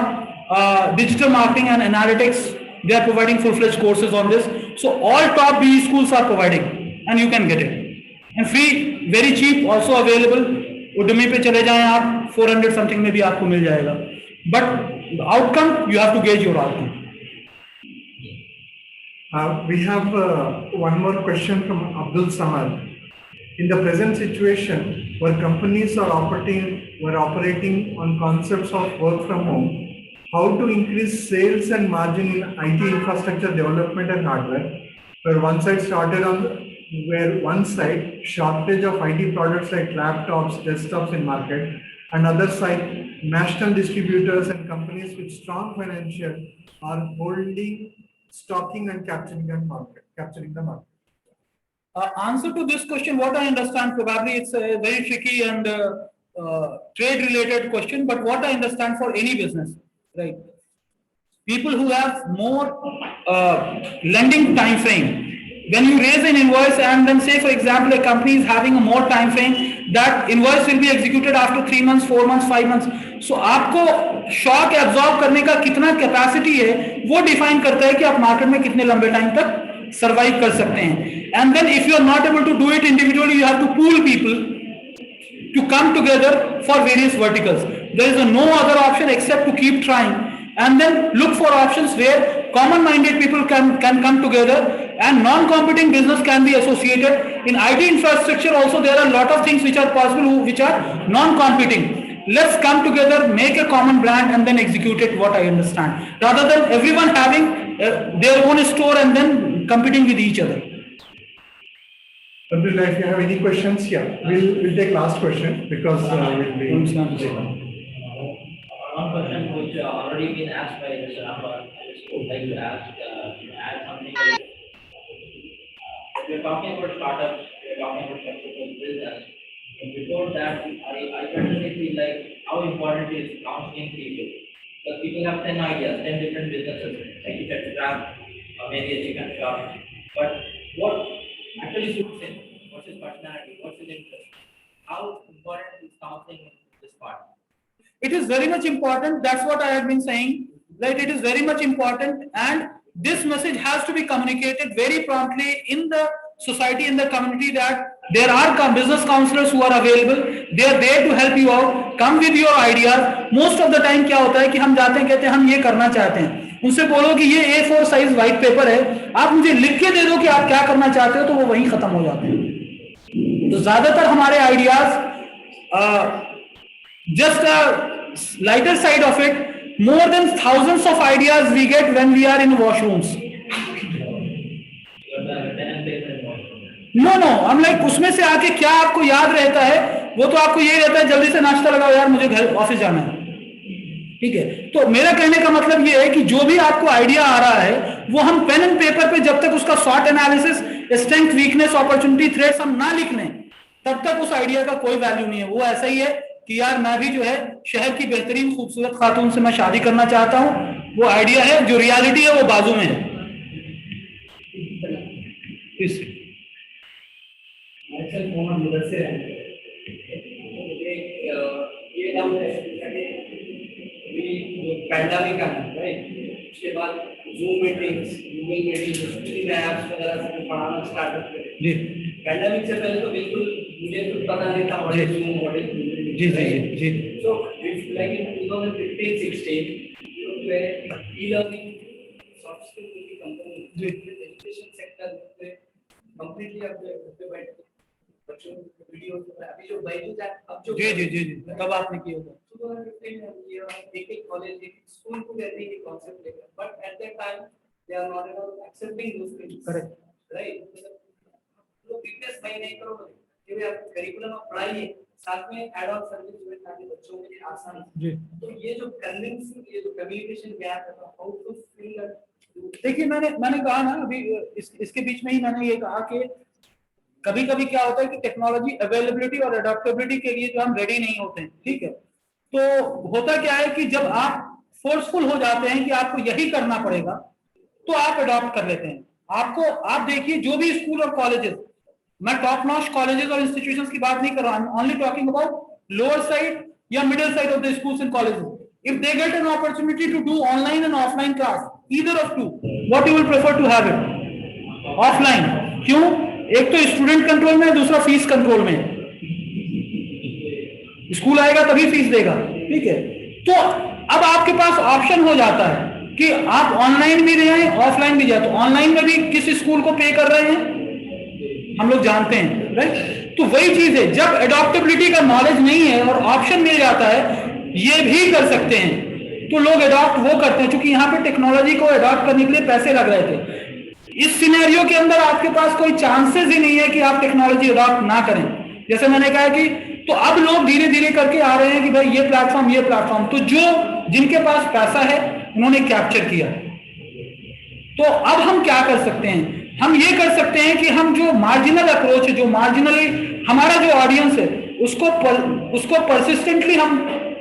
digital marketing and analytics. They are providing full-fledged courses on this. So all top BE schools are providing and you can get it. And free, very cheap, also available. Udemy पे चले जाएं आप, 400 something में भी आपको मिल जाएगा. But the outcome, you have to gauge your outcome. We have one more question from Abdul Samad. In the present situation where companies are operating on concepts of work from home, how to increase sales and margin in IT infrastructure development and hardware, where one side shortage of IT products like laptops, desktops in market, and other side national distributors and companies with strong financial are holding, stocking and capturing the market. Answer to this question, what I understand, probably it's a very tricky and trade related question, but what I understand for any business, right? People who have more lending time frame. When you raise an invoice and then say, for example, a company is having a more time frame, that invoice will be executed after 3 months, 4 months, 5 months. So आपको shock absorb करने का कितना capacity है, वो define करता है कि आप मार्केट में कितने लंबे टाइम तक सर्वाइव कर सकते हैं. And then if you are not able to do it individually, you have to pool people to come together for various verticals. There is no other option except to keep trying and then look for options where common-minded people can come together and non-competing business can be associated. In IT infrastructure also there are a lot of things which are possible, which are non-competing. Let's come together, make a common brand and then execute it, what I understand. Rather than everyone having their own store and then competing with each other. Abdullah, if you have any questions, we'll take last question because we'll be. One question which already been asked by Mr. Ambar, I just would like to add something. We're talking about startups, we're talking about successful business. And before that, I personally feel like how important is counseling people. Because people have 10 ideas, 10 different businesses, like you said, Grab, maybe a chicken shop. But what actually suits him? What's his personality? What's his interest? How important is counseling in this part? It is very much important. That's what I have been saying. Right? It is very much important, and this message has to be communicated very promptly in the society, in the community, that there are business counselors who are available. They are there to help you out. Come with your ideas. Most of the time क्या होता है कि हम जाते हैं, कहते हैं हम ये करना चाहते हैं. उनसे बोलो कि ये A4 साइज व्हाइट पेपर है, आप मुझे लिख के दे दो कि आप क्या करना चाहते हो, तो वो वहीं खत्म हो जाते हैं। तो ज्यादातर हमारे ideas, just a lighter side of it, more than thousands of ideas we get when we are in washrooms. No, I'm like उसमें से आके क्या आपको याद रहता है, वो तो आपको ये रहता है जल्दी से नाश्ता लगाओ यार, मुझे घर ऑफिस जाना है, ठीक है। तो मेरा कहने का मतलब ये है कि जो भी आपको आइडिया आ रहा है वो हम पेन एंड पेपर पे जब तक उसका short analysis, strength, weakness, opportunity, threats हम ना लिख लें, तब तक उस आइडिया का कोई वैल्यू नहीं है। वो ऐसा ही है कि यार मैं भी जो है शहर की बेहतरीन खूबसूरत खातून से मैं शादी करना चाहता हूं, वो आइडिया है, जो रियलिटी है वो बाजू में है। पैंडेमिक का राइट, उसके बाद जूम मीटिंग्स, गूगल मीटिंग्स, इन ऐप्स वगैरह से पढ़ाना स्टार्ट कर जी। पैंडेमिक से पहले तो बिल्कुल मुझे तो पता नहीं था what is Zoom, what is Google. जी जी जी जी। So it's like in 2015-16 where e-learning soft skill की कंपनी एजुकेशन सेक्टर में कंप्लीटली अब बैठ बच्चों वीडियो अभी जो बायजूस है अब जो जी जी जी जी तब आपने किया था। एक कॉलेज एक स्कूल को कहते हैं ये कॉन्सेप्ट लेकर, but at that time they are not able accepting those things, correct right. तो फिटनेस भाई नहीं करोगे, ये आप करिकुलम में पढ़ाइए, साथ में एड ऑन सर्विस जो है ताकि बच्चों के लिए आसान हो। जी। तो ये जो कन्विंसिंग, ये जो कम्युनिकेशन गैप है, हाउ टू फिल। देखिए मैंने कहा ना अभी इसके बीच में ही मैंने ये कहा कि कभी कभी क्या होता है कि टेक्नोलॉजी अवेलेबिलिटी और अडॉप्टेबिलिटी के लिए जो हम रेडी नहीं होते हैं, ठीक है। तो होता क्या है कि जब आप फोर्सफुल हो जाते हैं कि आपको यही करना पड़ेगा, तो आप अडॉप्ट कर लेते हैं। आप देखिए जो भी स्कूल और कॉलेजेस, मैं टॉप नॉच कॉलेजेस और इंस्टीट्यूशंस की बात नहीं कर रहा हूं, only talking about lower side या middle side of the schools and colleges, if they get an opportunity to do online and offline class, either of two, what you will prefer to have it? Offline. क्यों? एक तो student control में है, दूसरा fees control में है। School आएगा तभी फीस देगा, ठीक है। तो अब आपके पास ऑप्शन हो जाता है कि आप ऑनलाइन भी जाएं, ऑफलाइन भी जाए। तो ऑनलाइन में भी किस स्कूल को पे कर रहे हैं हम लोग जानते हैं, राइट। तो वही चीज है, जब एडॉप्टेबिलिटी का नॉलेज नहीं है और ऑप्शन मिल जाता है ये भी कर सकते हैं, तो लोग एडॉप्ट वो करते हैं, क्योंकि यहाँ पे टेक्नोलॉजी को एडॉप्ट करने के लिए पैसे लग रहे थे। इस सिनेरियो के अंदर आपके पास कोई चांसेस ही नहीं है कि आप टेक्नोलॉजी अडॉप्ट ना करें। जैसे मैंने कहा कि तो अब लोग धीरे धीरे करके आ रहे हैं कि भाई ये प्लेटफॉर्म, तो जो जिनके पास पैसा है उन्होंने कैप्चर किया। तो अब हम क्या कर सकते हैं? हम ये कर सकते हैं कि हम जो मार्जिनल अप्रोच है, जो मार्जिनली हमारा जो ऑडियंस है, उसको परसिस्टेंटली हम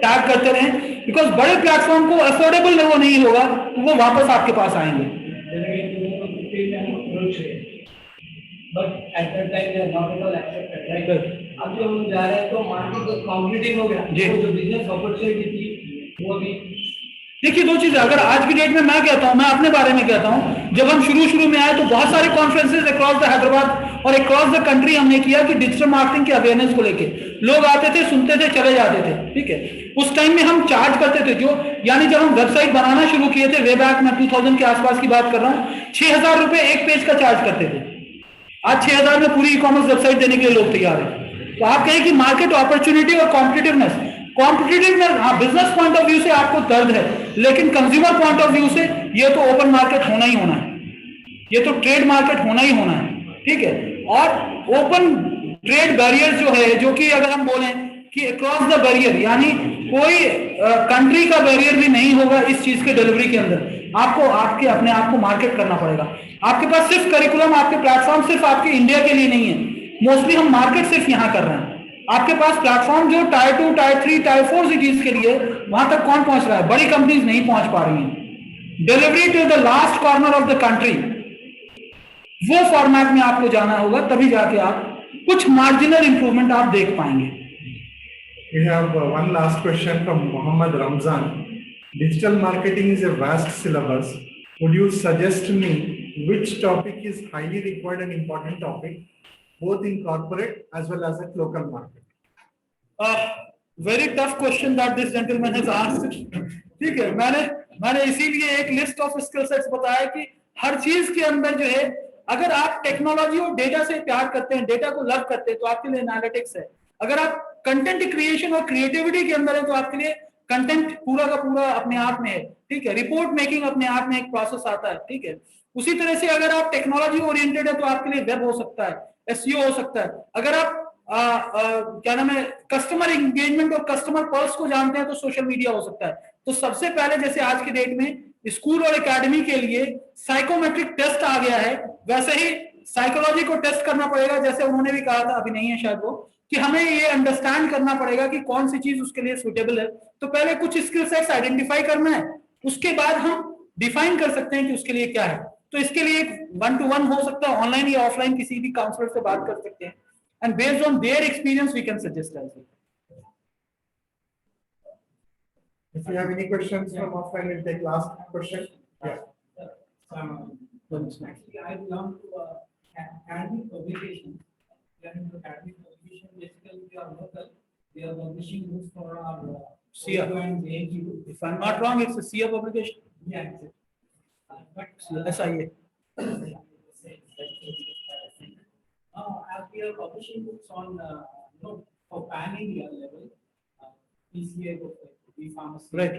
टैग करते रहें, बिकॉज बड़े प्लेटफॉर्म को अफोर्डेबल वो नहीं होगा तो वो वापस आपके पास आएंगे। But at that time they are not at all accepted, right? अब जो हम जा रहे हैं तो मार्केट तो कॉम्पिटिटिव हो गया, वो जो बिजनेस अपॉर्चुनिटी थी वो भी। देखिए दो चीजें, अगर आज की डेट में मैं कहता हूं, मैं अपने बारे में कहता हूं, जब हम शुरू में आए तो बहुत सारे कॉन्फ्रेंसेस अक्रॉस द हैदराबाद और अक्रॉस द कंट्री हमने किया कि डिजिटल मार्केटिंग के अवेयरनेस को लेके लोग आते थे, सुनते थे, चले जाते थे, ठीक है। उस टाइम में हम चार्ज करते थे, जो यानी जब हम वेबसाइट बनाना शुरू किए थे वे बैक, मैं 2000 के आसपास की बात कर रहा हूँ, 6000 रुपए एक पेज का चार्ज करते थे। आज 6000 में पूरी ई-कॉमर्स वेबसाइट देने के लिए लोग तैयार हैं। तो आप कहें कि मार्केट अपॉर्चुनिटी और कॉम्पिटिटिवनेस, हाँ बिजनेस पॉइंट ऑफ व्यू से आपको दर्द है, लेकिन कंज्यूमर पॉइंट ऑफ व्यू से ये तो ओपन मार्केट होना ही होना है, ये तो ट्रेड मार्केट होना ही होना है, ठीक है। और ओपन ट्रेड बैरियर जो है, जो कि अगर हम बोलें कि अक्रॉस द बैरियर, यानी कोई कंट्री का बैरियर भी नहीं होगा इस चीज के डिलीवरी के अंदर। आपको आपके अपने आप को मार्केट करना पड़ेगा। आपके पास सिर्फ करिकुलम, आपके प्लेटफॉर्म सिर्फ आपके इंडिया के लिए नहीं है, मोस्टली हम मार्केट सिर्फ यहां कर रहे हैं। आपके पास प्लेटफॉर्म जो टायर 2, टायर 3, टायर 4 सिटीज के लिए, वहां तक कौन पहुंच रहा है? बड़ी कंपनीज नहीं पहुंच पा रही हैं। Delivery to the last corner of the country, वो फॉर्मेट में आपको जाना होगा, तभी जाके आप कुछ मार्जिनल इंप्रूवमेंट आप देख पाएंगे। We have one last question from Mohammed Ramzan. Digital marketing is a vast syllabus. Would you suggest me which topic is highly required and important topic, both in corporate as well as at local market? Very tough question that this gentleman has asked. ठीक है, मैंने मैंने इसीलिए एक list of skill sets बताया कि हर चीज के अंदर जो है, अगर आप टेक्नोलॉजी और डेटा से प्यार करते हैं, डेटा को लव करते हैं, तो आपके लिए एनालिटिक्स है। अगर आप कंटेंट क्रिएशन और क्रिएटिविटी के अंदर है, तो आपके लिए कंटेंट पूरा का पूरा अपने आप में है, ठीक है। रिपोर्ट मेकिंग अपने आप में एक प्रोसेस आता है, ठीक है। उसी तरह से अगर आप टेक्नोलॉजी ओरिएंटेड है, तो आपके लिए वेब हो सकता है, एसईओ हो सकता है। अगर आप क्या नाम है, कस्टमर एंगेजमेंट और कस्टमर पल्स को जानते हैं, तो सोशल मीडिया हो सकता है। तो सबसे पहले जैसे आज के डेट में स्कूल और एकेडमी के लिए साइकोमेट्रिक टेस्ट आ गया है, वैसे ही साइकोलॉजी को टेस्ट करना पड़ेगा। जैसे उन्होंने भी कहा था, अभी नहीं है शायद वो, कि हमें ये अंडरस्टैंड करना पड़ेगा कि कौन सी चीज उसके लिए सुटेबल है। तो पहले कुछ स्किल सेट्स आइडेंटिफाई करना है, उसके बाद हम डिफाइन कर सकते हैं कि उसके लिए क्या है। तो इसके लिए 1-to-1 हो सकता है, ऑनलाइन या ऑफलाइन, किसी भी काउंसलर से बात कर सकते हैं, and based on their experience we can suggest as well. If you have any questions from offline, we'll take last question. Yeah. Actually, I belong to academic publication. And academic publication, basically, we are local. We are publishing books for our SIA. and ANU. If I'm not wrong, it's a SIA publication. Yeah, exactly. But SIA. as we are publishing books on, for pan India level, PCA books, pharmacy, Right.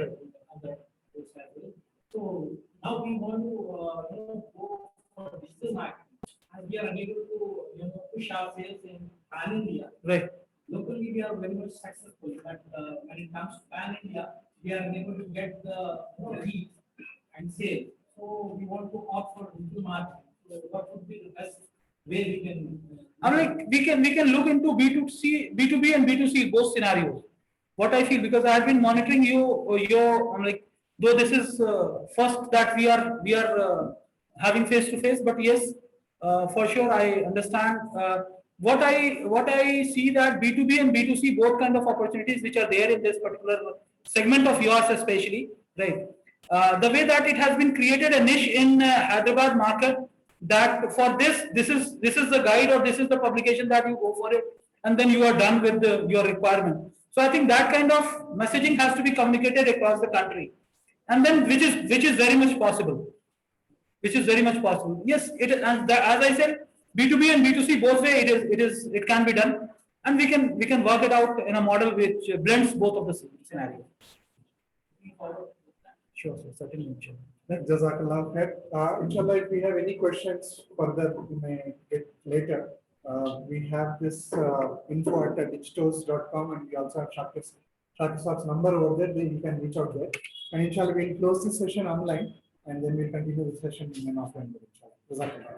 other books as well. So now we want to, go for digital marketing, and we are unable to, push our sales in pan India. Right. Locally, we are very much successful, but when it comes to pan India, we are unable to get the reach and sales. So we want to opt for digital marketing. So what would be the best way we can? I'm like, we can look into B2B and B2C both scenarios. What I feel, because I have been monitoring I'm like, though this is first that we are having face to face, but yes, for sure I understand what I see, that B2B and B2C both kind of opportunities which are there in this particular segment of yours, especially, right? The way that it has been created a niche in Hyderabad market, that for this is the guide, or this is the publication that you go for it, and then you are done with your requirement. So I think that kind of messaging has to be communicated across the country, and then which is very much possible. Which is very much possible. Yes, it is, and as I said, B2B and B2C both way it can be done, and we can work it out in a model which blends both of the scenarios. Sure, sir, certainly. Jazakallah khair. Inshallah, if we have any questions further, we may get later. We have this info@digitos.com, and we also have Shakir's number over there. You can reach out there. And inshallah, we'll close this session online, and then we'll continue the session in an offline mode, inshallah. Jazakallah.